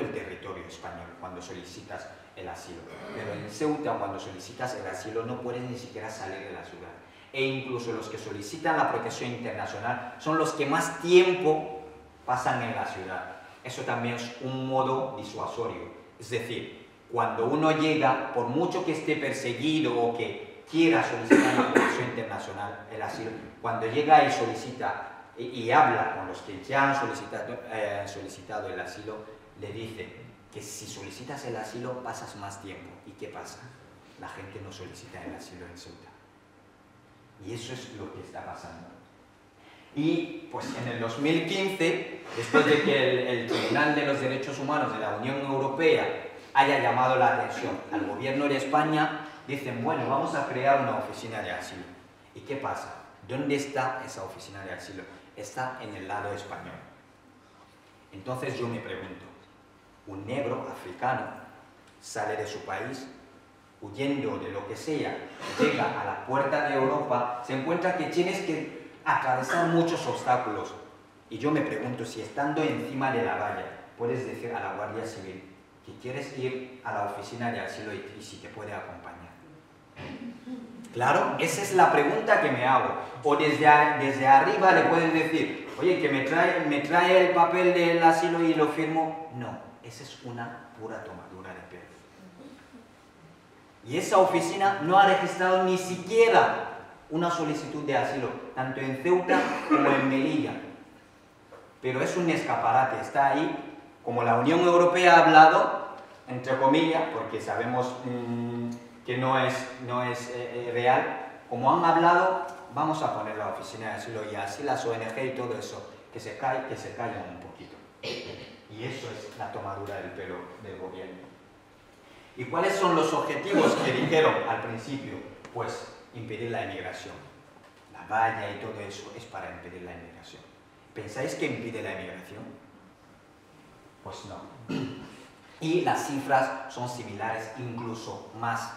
el territorio español cuando solicitas el asilo, pero en Ceuta cuando solicitas el asilo no puedes ni siquiera salir de la ciudad. E incluso los que solicitan la protección internacional son los que más tiempo pasan en la ciudad. Eso también es un modo disuasorio. Es decir, cuando uno llega, por mucho que esté perseguido o que quiera solicitar la protección internacional, el asilo, cuando llega y solicita y habla con los que ya han solicitado el asilo, le dice que si solicitas el asilo pasas más tiempo. ¿Y qué pasa? La gente no solicita el asilo en Ceuta. Y eso es lo que está pasando. Y pues en el 2015, después de que el Tribunal de los Derechos Humanos de la Unión Europea haya llamado la atención al gobierno de España, dicen, bueno, vamos a crear una oficina de asilo. ¿Y qué pasa? ¿Dónde está esa oficina de asilo? Está en el lado español. Entonces yo me pregunto, un negro africano sale de su país, huyendo de lo que sea, llega a la puerta de Europa, se encuentra que tienes que atravesar muchos obstáculos. Y yo me pregunto si estando encima de la valla puedes decir a la Guardia Civil que quieres ir a la oficina de asilo y si te puede acompañar. Claro, esa es la pregunta que me hago. O desde arriba le puedes decir, oye, que me trae el papel del asilo y lo firmo. No, esa es una pura tomadura de pelo. Y esa oficina no ha registrado ni siquiera una solicitud de asilo, tanto en Ceuta como en Melilla. Pero es un escaparate, está ahí, como la Unión Europea ha hablado, entre comillas, porque sabemos que no es real, como han hablado, vamos a poner la oficina de asilo y así las ONG y todo eso, que se callen un poquito. Y eso es la tomadura del pelo del gobierno. ¿Y cuáles son los objetivos que dijeron al principio? Pues impedir la inmigración. La valla y todo eso es para impedir la inmigración. ¿Pensáis que impide la inmigración? Pues no. Y las cifras son similares, incluso más,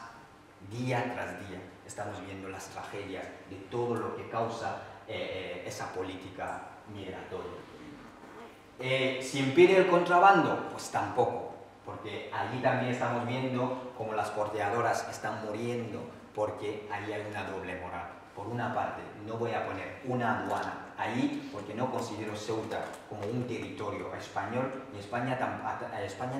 día tras día. Estamos viendo las tragedias de todo lo que causa esa política migratoria. ¿Si impide el contrabando? Pues tampoco. Porque allí también estamos viendo cómo las porteadoras están muriendo porque ahí hay una doble moral. Por una parte, no voy a poner una aduana ahí porque no considero Ceuta como un territorio español y a España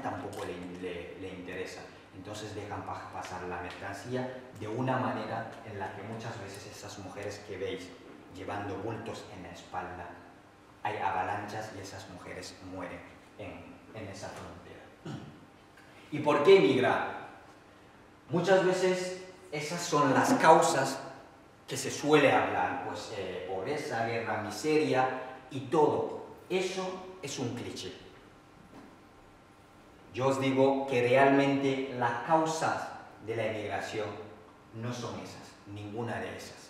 tampoco le interesa. Entonces dejan pasar la mercancía de una manera en la que muchas veces esas mujeres que veis llevando bultos en la espalda, hay avalanchas y esas mujeres mueren en esa frontera. ¿Y por qué emigrar? Muchas veces esas son las causas que se suele hablar, pues pobreza, guerra, miseria y todo. Eso es un cliché. Yo os digo que realmente las causas de la emigración no son esas, ninguna de esas.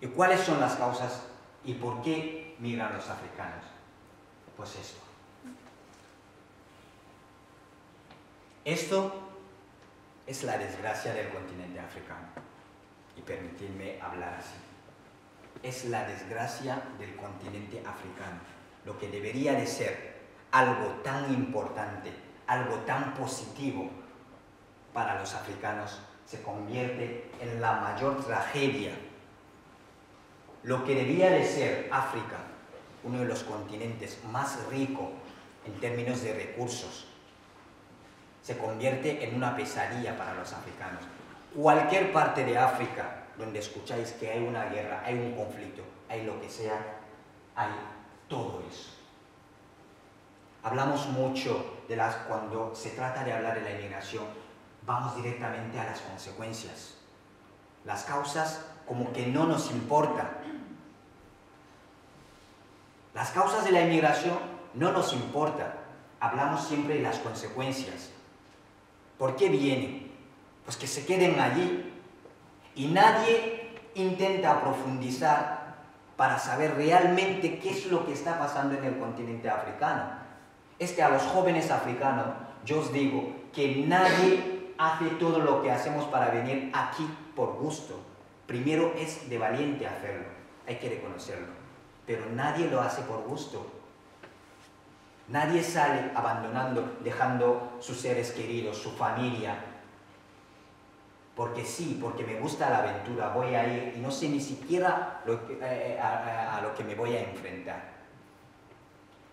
¿Y cuáles son las causas y por qué migran los africanos? Pues esto. Esto es la desgracia del continente africano. Y permitidme hablar así. Es la desgracia del continente africano. Lo que debería de ser algo tan importante, algo tan positivo para los africanos, se convierte en la mayor tragedia. Lo que debía de ser África, uno de los continentes más ricos en términos de recursos, se convierte en una pesadilla para los africanos. Cualquier parte de África donde escucháis que hay una guerra, hay un conflicto, hay lo que sea, hay todo eso. Hablamos mucho de cuando se trata de hablar de la inmigración, vamos directamente a las consecuencias. Las causas como que no nos importan. Las causas de la inmigración no nos importan. Hablamos siempre de las consecuencias. ¿Por qué vienen? Pues que se queden allí y nadie intenta profundizar para saber realmente qué es lo que está pasando en el continente africano. Es que a los jóvenes africanos, yo os digo que nadie hace todo lo que hacemos para venir aquí por gusto. Primero es de valiente hacerlo. hay que reconocerlo, pero nadie lo hace por gusto. Nadie sale abandonando, dejando sus seres queridos, su familia, porque sí, porque me gusta la aventura, voy a ir y no sé ni siquiera a lo que me voy a enfrentar.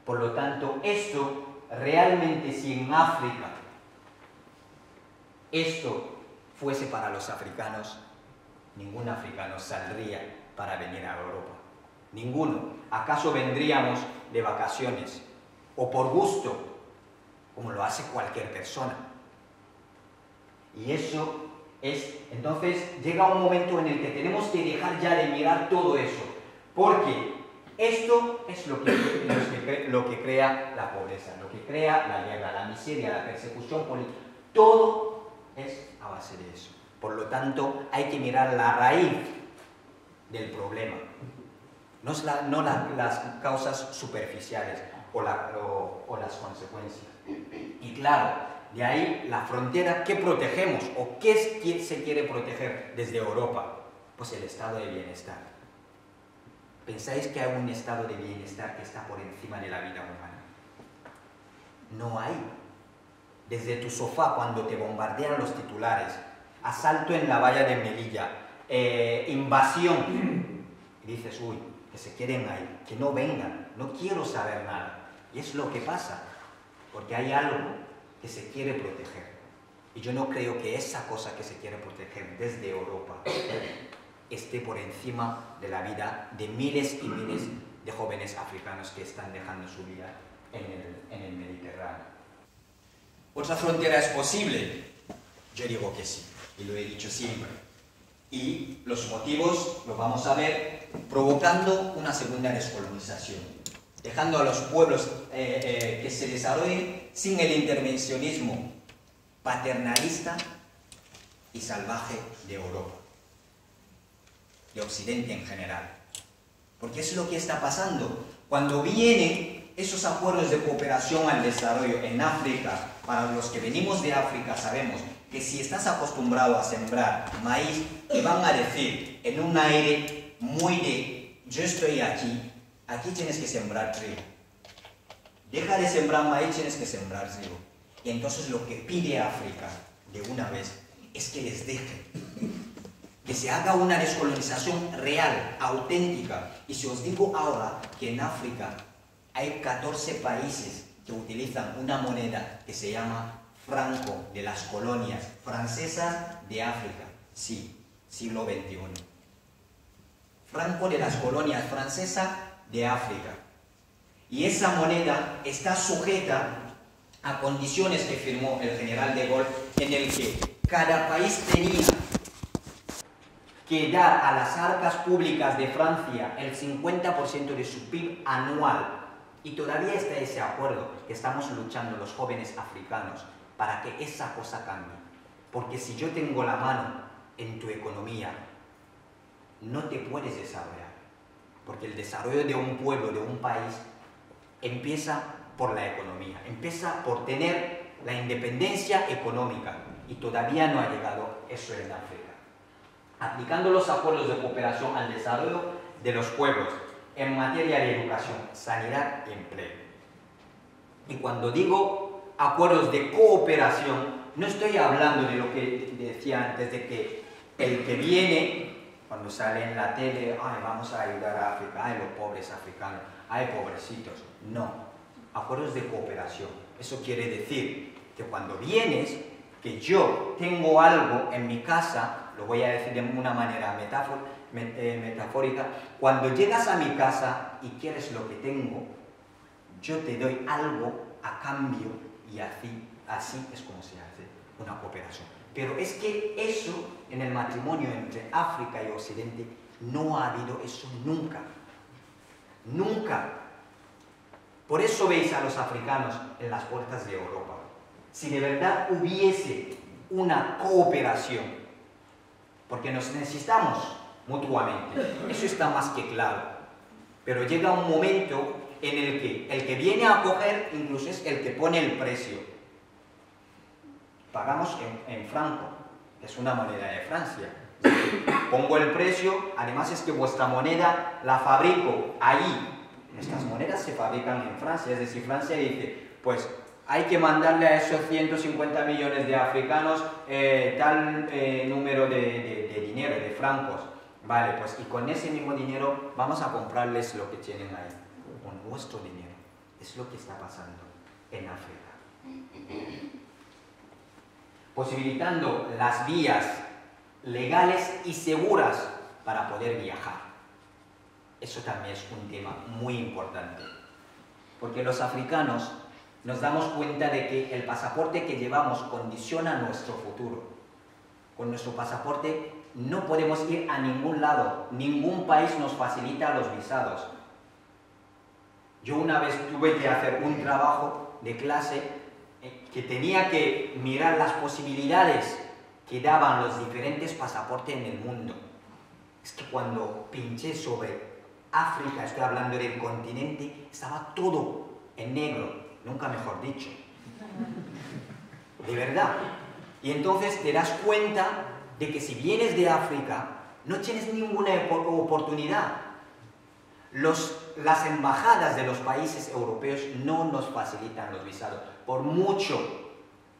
Por lo tanto, esto realmente, si en África esto fuese para los africanos, ningún africano saldría para venir a Europa. Ninguno. ¿Acaso vendríamos de vacaciones o por gusto, como lo hace cualquier persona? Y eso es, entonces, llega un momento en el que tenemos que dejar ya de mirar todo eso, porque esto es lo que crea la pobreza, lo que crea la guerra, la miseria, la persecución política. Todo es a base de eso. Por lo tanto, hay que mirar la raíz del problema, no las causas superficiales o las consecuencias. Y claro, de ahí la frontera, ¿qué protegemos? ¿O qué se quiere proteger desde Europa? Pues el estado de bienestar. ¿Pensáis que hay un estado de bienestar que está por encima de la vida humana? No hay. Desde tu sofá, cuando te bombardean los titulares, asalto en la valla de Melilla, invasión, y dices, uy, que se queden ahí, que no vengan, no quiero saber nada. Y es lo que pasa, porque hay algo que se quiere proteger. Y yo no creo que esa cosa que se quiere proteger desde Europa esté por encima de la vida de miles y miles de jóvenes africanos que están dejando su vida en el Mediterráneo. ¿Otra frontera es posible? Yo digo que sí, y lo he dicho siempre. Y los motivos los vamos a ver provocando una segunda descolonización, dejando a los pueblos que se desarrollen sin el intervencionismo paternalista y salvaje de Europa, de Occidente en general. Porque eso es lo que está pasando. Cuando vienen esos acuerdos de cooperación al desarrollo en África, para los que venimos de África sabemos que si estás acostumbrado a sembrar maíz, te van a decir en un aire muy de yo estoy aquí, aquí tienes que sembrar trigo. Deja de sembrar maíz, tienes que sembrar trigo. Y entonces lo que pide África de una vez es que les deje, que se haga una descolonización real, auténtica. Y si os digo ahora que en África hay 14 países que utilizan una moneda que se llama franco de las colonias francesas de África, sí, siglo XXI. Franco de las colonias francesas de África. Y esa moneda está sujeta a condiciones que firmó el general de Gaulle, en el que cada país tenía que dar a las arcas públicas de Francia el 50% de su PIB anual. Y todavía está ese acuerdo que estamos luchando los jóvenes africanos para que esa cosa cambie. Porque si yo tengo la mano en tu economía, no te puedes desarrollar. Porque el desarrollo de un pueblo, de un país, empieza por la economía, empieza por tener la independencia económica. Y todavía no ha llegado eso en África. Aplicando los acuerdos de cooperación al desarrollo de los pueblos en materia de educación, sanidad y empleo. Y cuando digo acuerdos de cooperación, no estoy hablando de lo que decía antes, de que el que viene, cuando sale en la tele, ay, vamos a ayudar a África, ay, los pobres africanos, ay, pobrecitos. No, acuerdos de cooperación. Eso quiere decir que cuando vienes, que yo tengo algo en mi casa, lo voy a decir de una manera metafórica, cuando llegas a mi casa y quieres lo que tengo, yo te doy algo a cambio y así es como se hace una cooperación. Pero es que eso en el matrimonio entre África y Occidente no ha habido eso nunca. Nunca. Por eso veis a los africanos en las puertas de Europa. Si de verdad hubiese una cooperación, porque nos necesitamos mutuamente, eso está más que claro, pero llega un momento en el que viene a acoger incluso es el que pone el precio. Pagamos en franco, que es una moneda de Francia, Es decir, pongo el precio, además es que vuestra moneda la fabrico ahí. Nuestras monedas se fabrican en Francia, es decir, Francia dice, pues hay que mandarle a esos 150 millones de africanos tal número de dinero, de francos. Vale, pues y con ese mismo dinero vamos a comprarles lo que tienen ahí, con nuestro dinero. Es lo que está pasando en África. Posibilitando las vías legales y seguras para poder viajar. Eso también es un tema muy importante. Porque los africanos nos damos cuenta de que el pasaporte que llevamos condiciona nuestro futuro. Con nuestro pasaporte no podemos ir a ningún lado, ningún país nos facilita los visados. Yo una vez tuve que hacer un trabajo de clase que tenía que mirar las posibilidades que daban los diferentes pasaportes en el mundo. Es que cuando pinché sobre África, estoy hablando del continente, estaba todo en negro, nunca mejor dicho. De verdad. Y entonces te das cuenta de que si vienes de África, no tienes ninguna oportunidad. Las embajadas de los países europeos no nos facilitan los visados, por mucho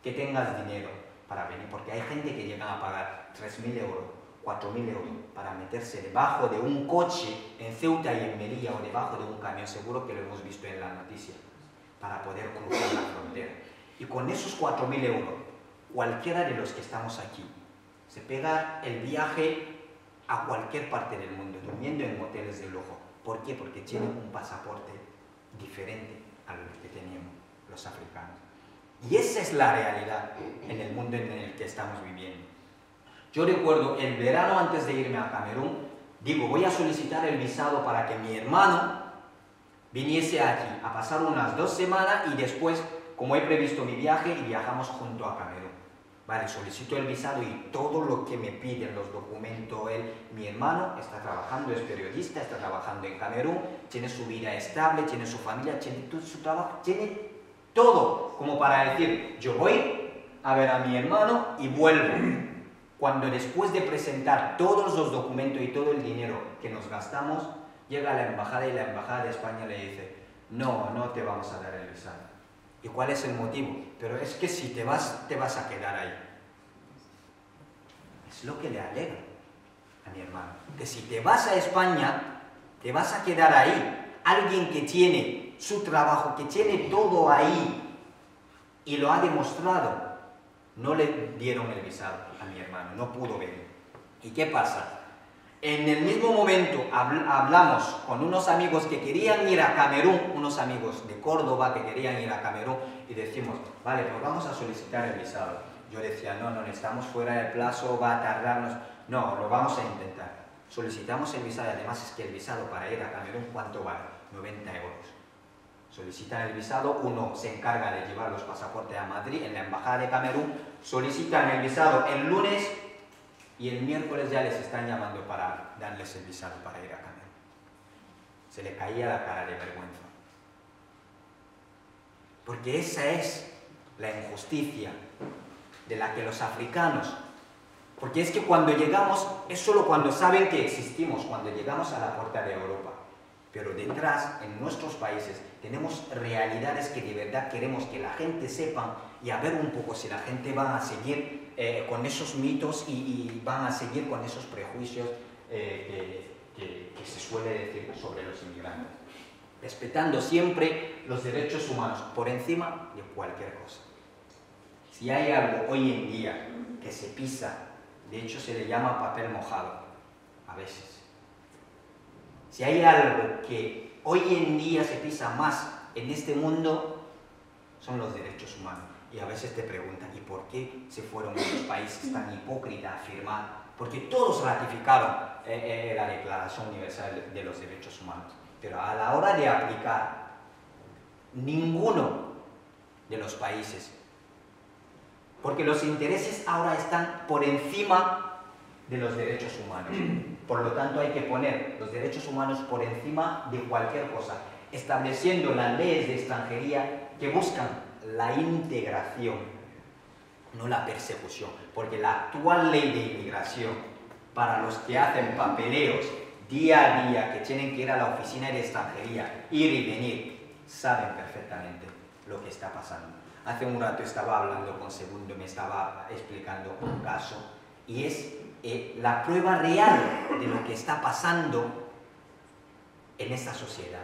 que tengas dinero para venir, porque hay gente que llega a pagar 3.000 euros, 4.000 euros para meterse debajo de un coche en Ceuta y en Melilla o debajo de un camión, seguro que lo hemos visto en la noticia, para poder cruzar la frontera. Y con esos 4.000 euros, cualquiera de los que estamos aquí, se pega el viaje a cualquier parte del mundo, durmiendo en hoteles de lujo. ¿Por qué? Porque tienen un pasaporte diferente a lo que teníamos los africanos. Y esa es la realidad en el mundo en el que estamos viviendo. Yo recuerdo el verano antes de irme a Camerún, digo, voy a solicitar el visado para que mi hermano viniese aquí a pasar unas 2 semanas y después, como he previsto mi viaje, y viajamos junto a Camerún. Vale, solicito el visado y todo lo que me piden los documentos, mi hermano está trabajando, es periodista, está trabajando en Camerún, tiene su vida estable, tiene su familia, tiene todo su trabajo, tiene todo como para decir, yo voy a ver a mi hermano y vuelvo. Cuando después de presentar todos los documentos y todo el dinero que nos gastamos, llega a la embajada y la embajada de España le dice, no, no te vamos a dar el visado. ¿Y cuál es el motivo? Pero es que si te vas a quedar ahí. Es lo que le alegra a mi hermano. Que si te vas a España, te vas a quedar ahí. Alguien que tiene su trabajo, que tiene todo ahí y lo ha demostrado, no le dieron el visado a mi hermano, no pudo venir. ¿Y qué pasa? En el mismo momento hablamos con unos amigos que querían ir a Camerún, unos amigos de Córdoba que querían ir a Camerún, y decimos, vale, pues vamos a solicitar el visado. Yo decía, no, estamos fuera del plazo, va a tardarnos. No, lo vamos a intentar. Solicitamos el visado, y además es que el visado para ir a Camerún, ¿cuánto vale? 90 euros. Solicitan el visado, uno se encarga de llevar los pasaportes a Madrid, en la embajada de Camerún, solicitan el visado el lunes, y el miércoles ya les están llamando para darles el visado para ir a Camerún. Se le caía la cara de vergüenza. Porque esa es la injusticia de la que los africanos... Porque es que cuando llegamos, es solo cuando saben que existimos, cuando llegamos a la puerta de Europa. Pero detrás, en nuestros países, tenemos realidades que de verdad queremos que la gente sepa y a ver un poco si la gente va a seguir con esos mitos y van a seguir con esos prejuicios que se suele decir sobre los inmigrantes. Respetando siempre los derechos humanos por encima de cualquier cosa. Si hay algo hoy en día que se pisa, de hecho se le llama papel mojado, a veces. Si hay algo que hoy en día se pisa más en este mundo, son los derechos humanos. Y a veces te preguntan, ¿y por qué se fueron esos países tan hipócritas a firmar? Porque todos ratificaron la Declaración Universal de los Derechos Humanos. Pero a la hora de aplicar, ninguno de los países, porque los intereses ahora están por encima de los derechos humanos. Por lo tanto, hay que poner los derechos humanos por encima de cualquier cosa, estableciendo las leyes de extranjería que buscan la integración, no la persecución, porque la actual ley de inmigración para los que hacen papeleos día a día, que tienen que ir a la oficina de extranjería, ir y venir, saben perfectamente lo que está pasando. Hace un rato estaba hablando con Segundo, me estaba explicando un caso, y es la prueba real de lo que está pasando en esta sociedad.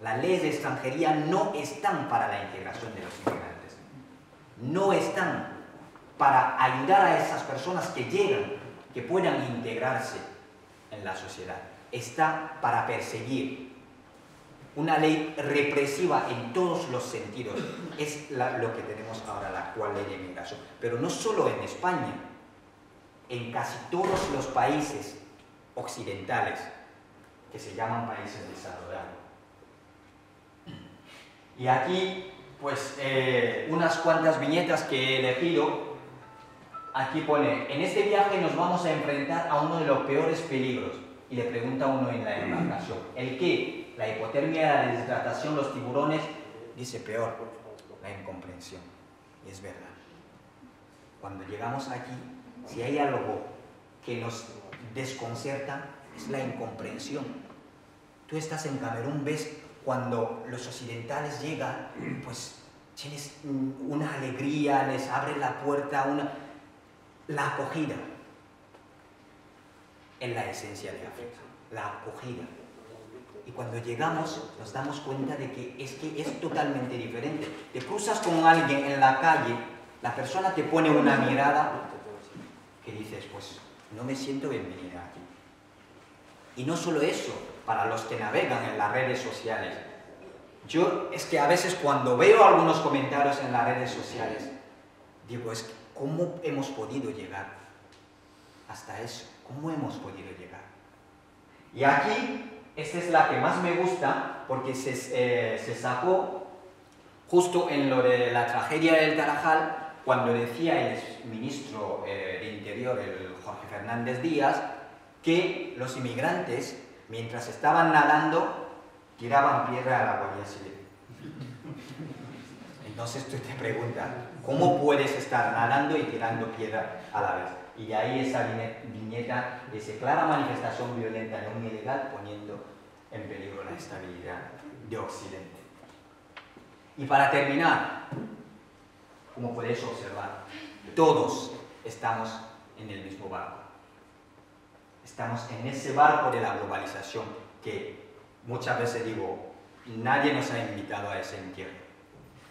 Las leyes de extranjería no están para la integración de los inmigrantes, no están para ayudar a esas personas que llegan, que puedan integrarse en la sociedad. Está para perseguir. Una ley represiva en todos los sentidos. Es lo que tenemos ahora, la actual ley de inmigración. Pero no solo en España, en casi todos los países occidentales, que se llaman países desarrollados. Y aquí, pues, unas cuantas viñetas que he elegido. Aquí pone, en este viaje nos vamos a enfrentar a uno de los peores peligros. Y le pregunta uno en la embarcación, ¿el qué? La hipotermia, la deshidratación, los tiburones. Dice, peor, la incomprensión. Y es verdad. Cuando llegamos aquí, si hay algo que nos desconcerta, es la incomprensión. Tú estás en Camerún, ves cuando los occidentales llegan, pues tienes una alegría, les abres la puerta, la acogida. Es la esencia de África, la acogida. Y cuando llegamos nos damos cuenta de que es totalmente diferente. Te cruzas con alguien en la calle, la persona te pone una mirada que dices, pues no me siento bienvenida aquí. Y no solo eso, para los que navegan en las redes sociales. Yo es que a veces cuando veo algunos comentarios en las redes sociales, digo, es que ¿cómo hemos podido llegar hasta eso? ¿Cómo hemos podido llegar? Y aquí, esta es la que más me gusta, porque se sacó justo en lo de la tragedia del Tarajal, cuando decía el ministro de Interior, el Jorge Fernández Díaz, que los inmigrantes, mientras estaban nadando, tiraban piedra a la Guardia Civil. Entonces tú te preguntas, ¿cómo puedes estar nadando y tirando piedra a la vez? Y ahí esa viñeta dice, clara manifestación violenta de un ilegal poniendo en peligro la estabilidad de Occidente. Y para terminar, como podéis observar, todos estamos en el mismo barco. Estamos en ese barco de la globalización que muchas veces digo, nadie nos ha invitado a ese entierro,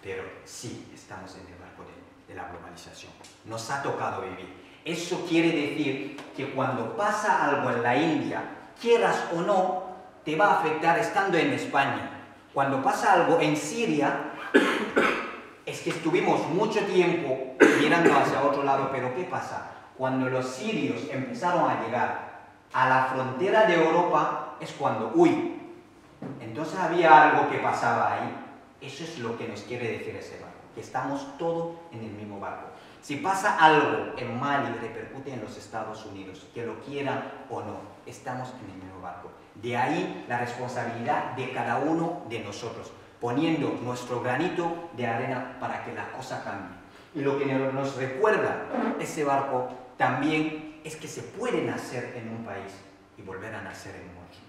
pero sí estamos en el barco de la globalización. Nos ha tocado vivir. Eso quiere decir que cuando pasa algo en la India, quieras o no, te va a afectar estando en España. Cuando pasa algo en Siria, es que estuvimos mucho tiempo mirando hacia otro lado, pero ¿qué pasa? Cuando los sirios empezaron a llegar a la frontera de Europa, es cuando, uy, entonces había algo que pasaba ahí. Eso es lo que nos quiere decir ese barco, que estamos todos en el mismo barco. Si pasa algo en Mali, repercute en los Estados Unidos, que lo quieran o no, estamos en el mismo barco. De ahí la responsabilidad de cada uno de nosotros, poniendo nuestro granito de arena para que la cosa cambie. Y lo que nos recuerda ese barco también es que se puede nacer en un país y volver a nacer en otro.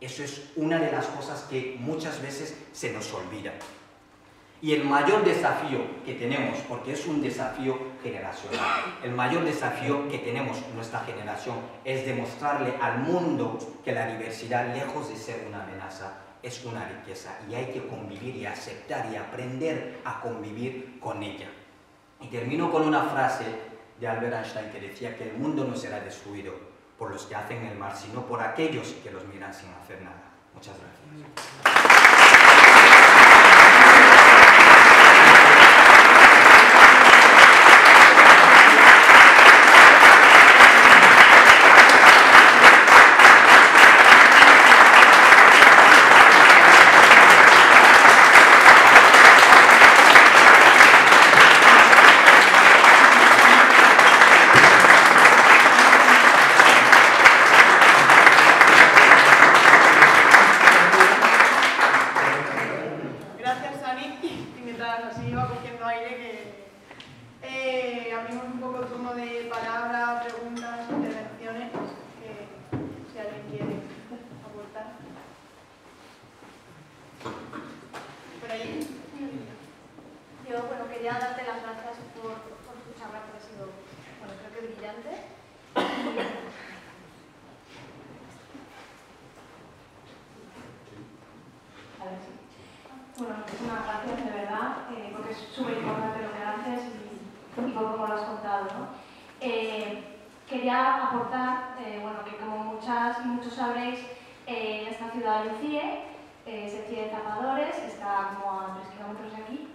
Eso es una de las cosas que muchas veces se nos olvida. Y el mayor desafío que tenemos, porque es un desafío generacional, el mayor desafío que tenemos nuestra generación es demostrarle al mundo que la diversidad, lejos de ser una amenaza, es una riqueza y hay que convivir y aceptar y aprender a convivir con ella. Y termino con una frase de Albert Einstein que decía que el mundo no será destruido por los que hacen el mal, sino por aquellos que los miran sin hacer nada. Muchas gracias. quería darte las gracias por tu charla, que ha sido, bueno, creo que brillante. Bueno, muchísimas gracias, de verdad, porque es súper importante lo que haces y por cómo lo has contado, ¿no? Quería aportar, bueno, que como muchas y muchos sabréis, esta ciudad de CIE, se CIE de Zapadores, está como a 3 kilómetros de aquí,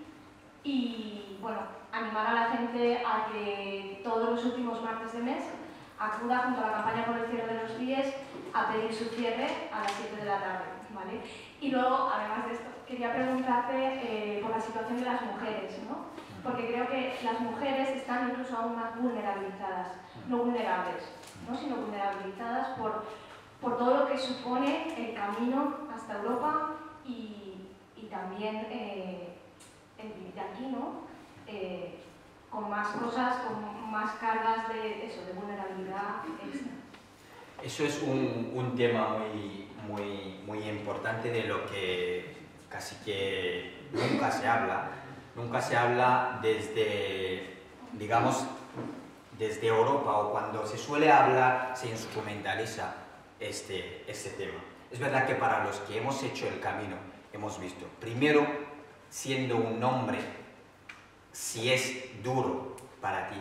y bueno, animar a la gente a que todos los últimos martes de mes acuda junto a la campaña por el cierre de los CIEs a pedir su cierre a las 7 de la tarde, ¿vale? Y luego, además de esto, quería preguntarte por la situación de las mujeres, ¿no? Porque creo que las mujeres están incluso aún más vulnerabilizadas, no vulnerables, ¿no? Sino vulnerabilizadas por todo lo que supone el camino hasta Europa y también el vivir aquí, ¿no? Con más cosas, con más cargas de vulnerabilidad extra. Eso es un tema muy importante de lo que casi que nunca se habla. Nunca se habla desde, digamos, desde Europa, o cuando se suele hablar se instrumentaliza este tema. Es verdad que para los que hemos hecho el camino hemos visto, primero, siendo un hombre, si es duro para ti,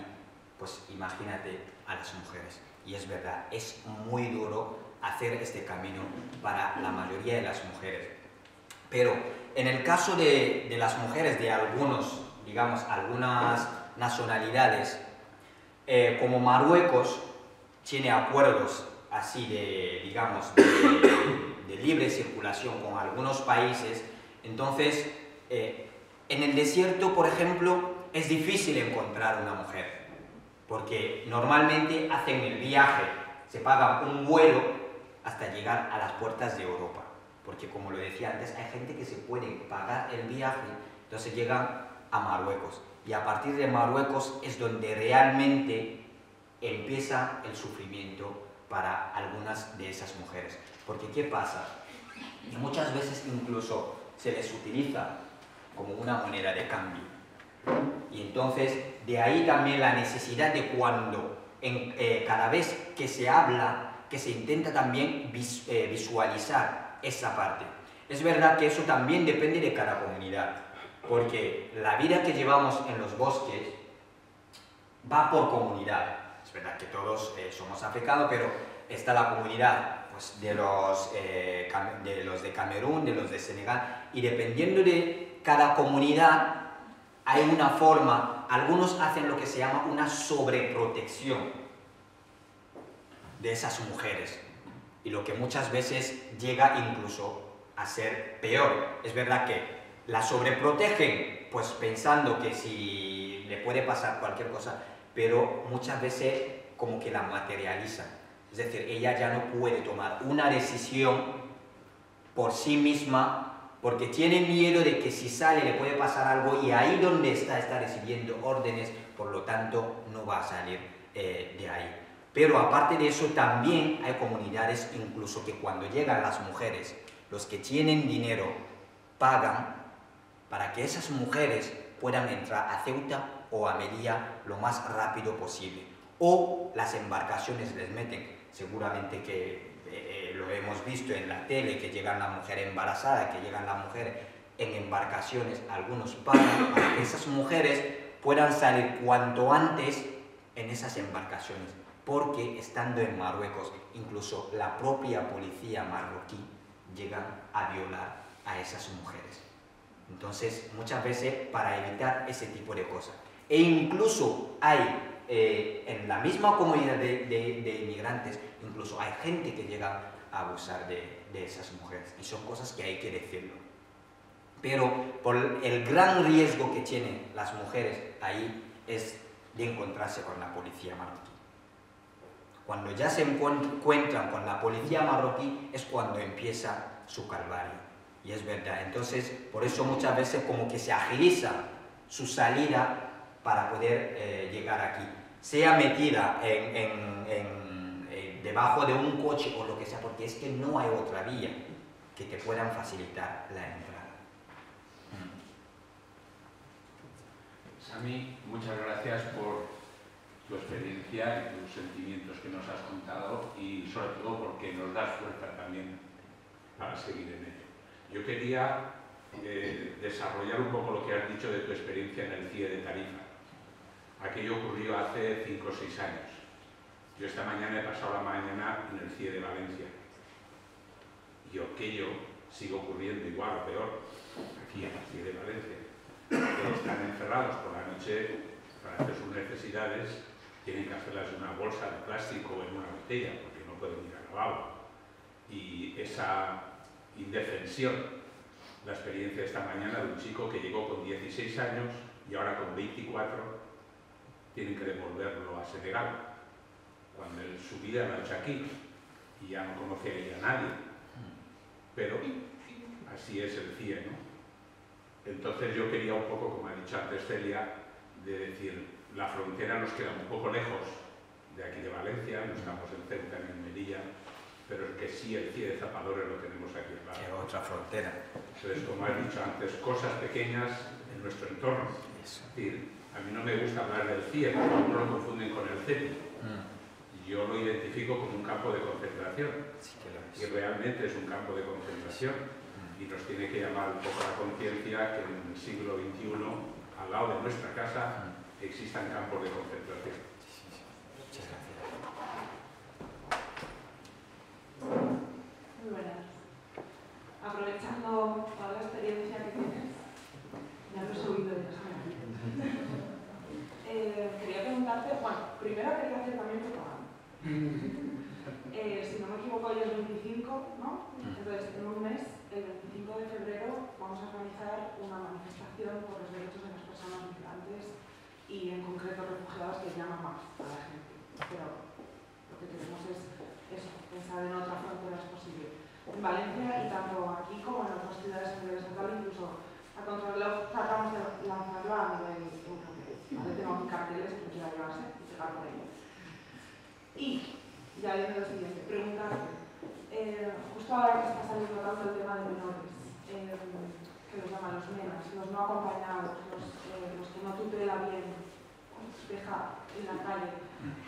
pues imagínate a las mujeres. Y es verdad, es muy duro hacer este camino para la mayoría de las mujeres. Pero en el caso de las mujeres de algunos, digamos, algunas nacionalidades, como Marruecos tiene acuerdos así de, digamos, de libre circulación con algunos países, entonces en el desierto, por ejemplo, es difícil encontrar una mujer, porque normalmente hacen el viaje, se paga un vuelo hasta llegar a las puertas de Europa, porque como lo decía antes, hay gente que se puede pagar el viaje, entonces llegan a Marruecos, y a partir de Marruecos es donde realmente empieza el sufrimiento para algunas de esas mujeres. Porque ¿qué pasa? Que muchas veces incluso se les utiliza como una moneda de cambio. Y entonces, de ahí también la necesidad de cuando, cada vez que se habla, que se intenta también visualizar esa parte. Es verdad que eso también depende de cada comunidad, porque la vida que llevamos en los bosques va por comunidad. Es verdad que todos somos africanos, pero está la comunidad pues, de los de Camerún, de los de Senegal, y dependiendo de cada comunidad hay una forma, algunos hacen lo que se llama una sobreprotección de esas mujeres, y lo que muchas veces llega incluso a ser peor. Es verdad que la sobreprotegen, pues pensando que si le puede pasar cualquier cosa, pero muchas veces como que la materializan. Es decir, ella ya no puede tomar una decisión por sí misma, porque tiene miedo de que si sale le puede pasar algo, y ahí donde está recibiendo órdenes, por lo tanto no va a salir de ahí. Pero aparte de eso, también hay comunidades incluso que cuando llegan las mujeres, los que tienen dinero pagan para que esas mujeres puedan entrar a Ceuta o a Melilla lo más rápido posible. O las embarcaciones les meten, seguramente que lo hemos visto en la tele, que llegan la mujer embarazada, que llegan las mujeres en embarcaciones, algunos pagan para que esas mujeres puedan salir cuanto antes en esas embarcaciones, porque estando en Marruecos, incluso la propia policía marroquí llegan a violar a esas mujeres. Entonces, muchas veces para evitar ese tipo de cosas. E incluso hay, en la misma comunidad de inmigrantes, incluso hay gente que llega a abusar de esas mujeres. Y son cosas que hay que decirlo. Pero por el gran riesgo que tienen las mujeres ahí es de encontrarse con la policía marroquí. Cuando ya se encuentran con la policía marroquí es cuando empieza su calvario. Y es verdad, entonces por eso muchas veces como que se agiliza su salida para poder llegar aquí. Sea metida debajo de un coche o lo que sea, porque es que no hay otra vía que te puedan facilitar la entrada. Sami, muchas gracias por tu experiencia y tus sentimientos que nos has contado y sobre todo porque nos das fuerza también para seguir en ello. Yo quería desarrollar un poco lo que has dicho de tu experiencia en el CIE de Tarifa. Aquello ocurrió hace 5 o 6 años. Yo esta mañana he pasado la mañana en el CIE de Valencia y aquello sigue ocurriendo igual o peor aquí en el CIE de Valencia. Están encerrados por la noche para hacer sus necesidades, tienen que hacerlas en una bolsa de plástico o en una botella porque no pueden ir al lavabo. Y esa indefensión, la experiencia esta mañana de un chico que llegó con 16 años y ahora con 24 tienen que devolverlo a Senegal, cuando él su vida la ha hecho aquí y ya no conoce ahí a nadie. Pero así es el CIE, ¿no? Entonces yo quería un poco, como ha dicho antes Celia, de decir, la frontera nos queda un poco lejos de aquí de Valencia, no estamos en Ceuta ni en Melilla, pero es que sí el CIE de Zapadores lo tenemos aquí al lado. Que otra frontera. Entonces, como has dicho antes, cosas pequeñas en nuestro entorno. Es decir, a mí no me gusta hablar del CIE, porque algunos lo confunden con el CETI. Yo lo identifico como un campo de concentración. Sí que lo es. Y realmente es un campo de concentración. Y nos tiene que llamar un poco la conciencia que en el siglo XXI, al lado de nuestra casa, existan campos de concentración. Muchas gracias. Muy buenas. Aprovechando toda la experiencia que tienes, ya lo he oído ya. Quería preguntarte, bueno, primero quería hacer también propaganda. Si no me equivoco, hoy es 25, ¿no? Entonces, en un mes, el 25 de febrero, vamos a organizar una manifestación por los derechos de las personas migrantes y, en concreto, refugiados, que llama más a la gente. Pero lo que queremos es eso, pensar en otras fronteras posible. En Valencia, y tanto aquí como en otras ciudades a nivel estatal, incluso a Contrarreloj tratamos de lanzarlo a nivel europeo. ¿Vale? Tenemos carteles que quiera llevarse y pegar por ello. Y ya viendo lo siguiente, preguntarte, justo ahora que está saliendo tanto el tema de menores, que los llaman los menas, los no acompañados, los que no tutela bien, deja en la calle,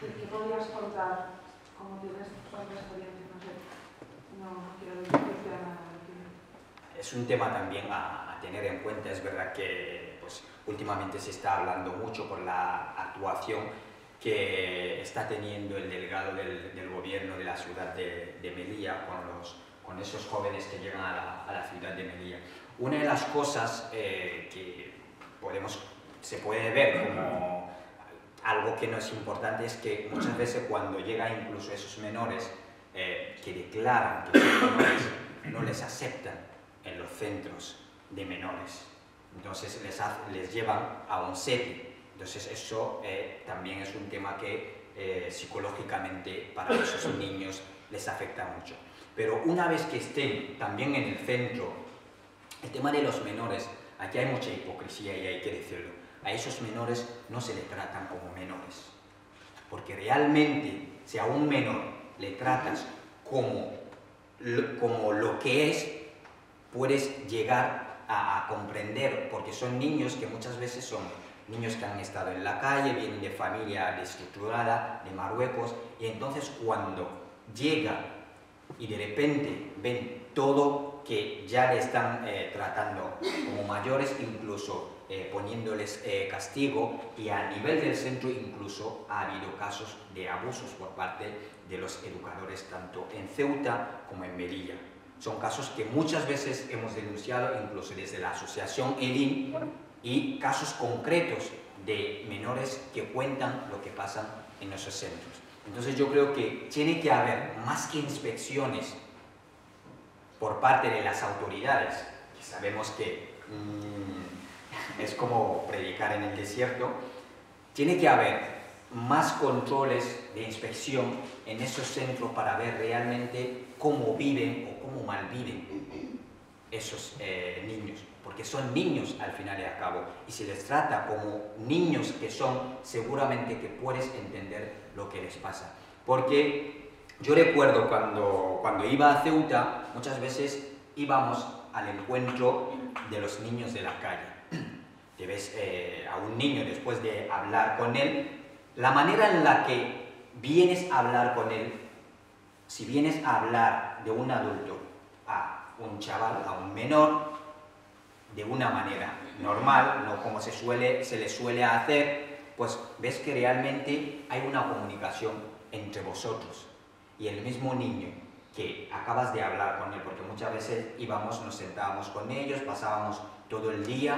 ¿qué podrías contar? ¿Cómo tienes otra experiencia? No sé, no quiero decirte a nada. Es un tema también a tener en cuenta. Es verdad que pues, últimamente se está hablando mucho por la actuación que está teniendo el delegado del gobierno de la ciudad de Melilla con esos jóvenes que llegan a la ciudad de Melilla. Una de las cosas que se puede ver como algo que no es importante es que muchas veces cuando llegan incluso esos menores que declaran que son menores, no les aceptan en los centros de menores. Entonces les llevan a un CETI. Entonces eso también es un tema que psicológicamente para esos niños les afecta mucho. Pero una vez que estén también en el centro, el tema de los menores, aquí hay mucha hipocresía y hay que decirlo. A esos menores no se les tratan como menores. Porque realmente si a un menor le tratas como lo que es, puedes llegar a comprender, porque son niños que muchas veces son niños que han estado en la calle, vienen de familia desestructurada, de Marruecos, y entonces cuando llegan y de repente ven todo que ya le están tratando como mayores, incluso poniéndoles castigo, y a nivel del centro incluso ha habido casos de abusos por parte de los educadores, tanto en Ceuta como en Melilla. Son casos que muchas veces hemos denunciado, incluso desde la asociación EDIN, y casos concretos de menores que cuentan lo que pasa en esos centros. Entonces yo creo que tiene que haber más que inspecciones por parte de las autoridades, que sabemos que es como predicar en el desierto, tiene que haber más controles de inspección en esos centros para ver realmente cómo viven o cómo malviven esos niños, porque son niños al final y al cabo, y se les trata como niños que son, seguramente que puedes entender lo que les pasa. Porque yo recuerdo cuando iba a Ceuta, muchas veces íbamos al encuentro de los niños de la calle. te ves a un niño después de hablar con él, la manera en la que vienes a hablar con él, si vienes a hablar de un adulto a un chaval, a un menor, de una manera normal, no como se le suele hacer, pues ves que realmente hay una comunicación entre vosotros. Y el mismo niño que acabas de hablar con él, porque muchas veces íbamos, nos sentábamos con ellos, pasábamos todo el día,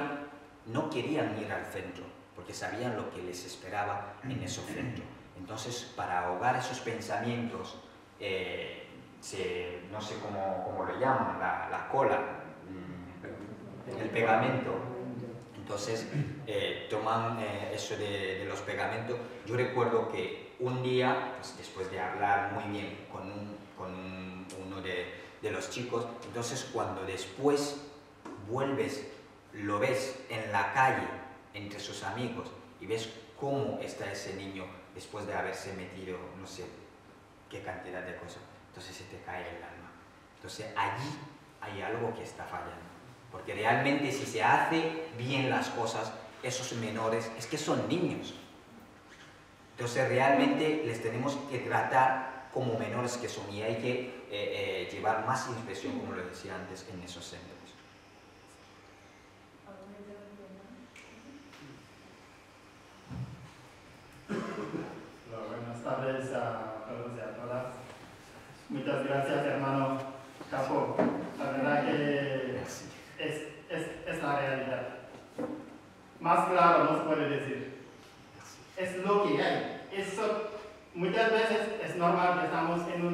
no querían ir al centro, porque sabían lo que les esperaba en ese centro. Entonces, para ahogar esos pensamientos, no sé cómo lo llaman, la cola, el pegamento. Entonces, toman eso de los pegamentos. Yo recuerdo que un día, pues, después de hablar muy bien con uno de los chicos, entonces cuando después vuelves, lo ves en la calle, entre sus amigos, y ves cómo está ese niño después de haberse metido, no sé qué cantidad de cosas, entonces se te cae el alma. Entonces allí hay algo que está fallando. Porque realmente si se hace bien las cosas, esos menores, es que son niños. Entonces realmente les tenemos que tratar como menores que son y hay que llevar más inspección, como lo decía antes, en esos centros. Buenas tardes a todos y a todas. Muchas gracias, hermano Capo. La verdad que es la realidad. Más claro no se puede decir. Es lo que hay. Eso, muchas veces es normal que estamos en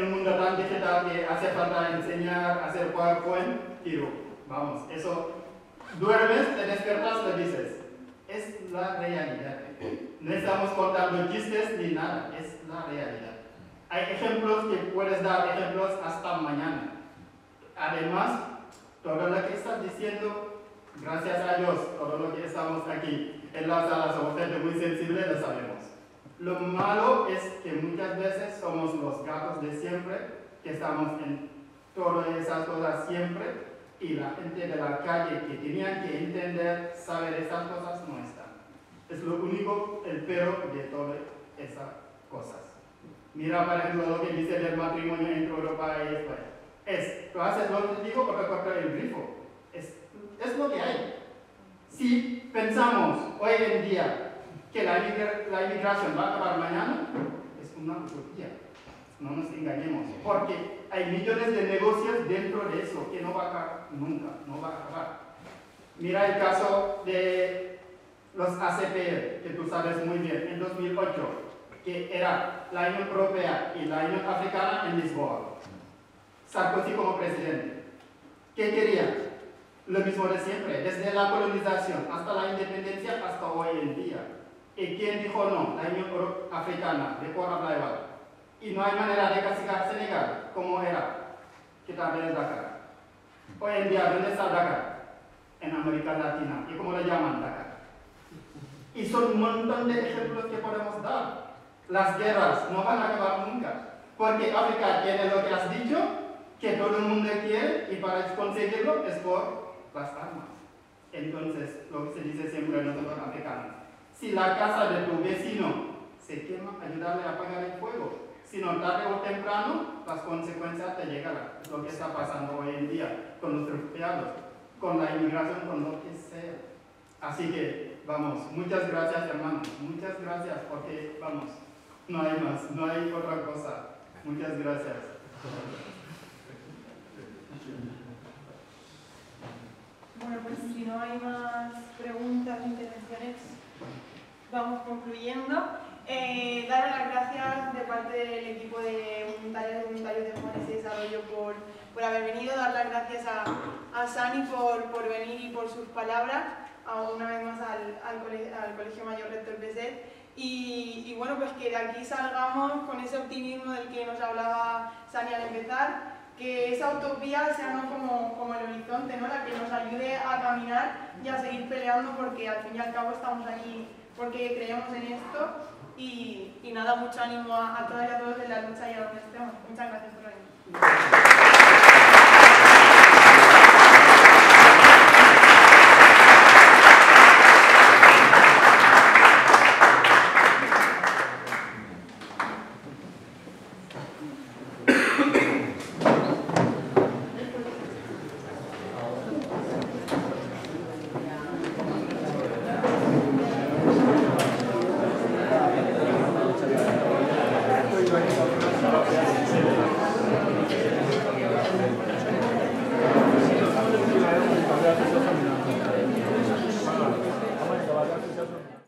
un mundo tan digital que hace falta enseñar, hacer PowerPoint, pero vamos, eso, duermes, te despiertas, lo dices. Es la realidad. No estamos contando chistes ni nada, es la realidad. Hay ejemplos que puedes dar, ejemplos hasta mañana. Además, todo lo que estás diciendo, gracias a Dios, todo lo que estamos aquí en la sala somos gente muy sensible, lo sabemos. Lo malo es que muchas veces somos los gatos de siempre, que estamos en todas esas cosas siempre, y la gente de la calle que tenían que entender, saber esas cosas, no están. Es lo único, el pero de todas esas cosas. Mira, por ejemplo, lo que dice del matrimonio entre Europa y España. Tú haces lo que te digo porque corta el grifo. Es lo que hay. Si pensamos hoy en día que la inmigración va a acabar mañana, es una utopía. No nos engañemos, porque hay millones de negocios dentro de eso que no va a acabar nunca, no va a acabar. Mira el caso de los ACP, que tú sabes muy bien, en 2008, que era la Unión Europea y la Unión Africana en Lisboa. Sarkozy como presidente. ¿Qué quería? Lo mismo de siempre, desde la colonización hasta la independencia hasta hoy en día. ¿Y quién dijo no? La Unión Africana, de Cora Blaival. Y no hay manera de castigar Senegal, como era, que también es Dakar. Hoy en día, ¿dónde está Dakar? En América Latina. ¿Y cómo lo llaman Dakar? Y son un montón de ejemplos que podemos dar. Las guerras no van a acabar nunca. Porque África tiene lo que has dicho, que todo el mundo quiere, y para conseguirlo es por las armas. Entonces, lo que se dice siempre nosotros africanos, si la casa de tu vecino se quema, ayudarle a apagar el fuego. Si no, tarde o temprano, las consecuencias te llegarán. Es lo que está pasando hoy en día con los refugiados, con la inmigración, con lo que sea. Así que, vamos, muchas gracias, hermanos. Muchas gracias, porque, vamos, no hay más, no hay otra cosa. Muchas gracias. Bueno, pues si no hay más preguntas, intervenciones, vamos concluyendo. Daros las gracias de parte del equipo de voluntarios de Jóvenes y Desarrollo por haber venido, dar las gracias a Sani por venir y por sus palabras, una vez más al Colegio Mayor Rector Beset, y bueno, pues que de aquí salgamos con ese optimismo del que nos hablaba Sani al empezar, que esa utopía sea no como el horizonte, ¿no? La que nos ayude a caminar y a seguir peleando, porque al fin y al cabo estamos aquí porque creemos en esto. Y nada, mucho ánimo a todas y a todos en la lucha y a donde estemos. Muchas gracias por venir.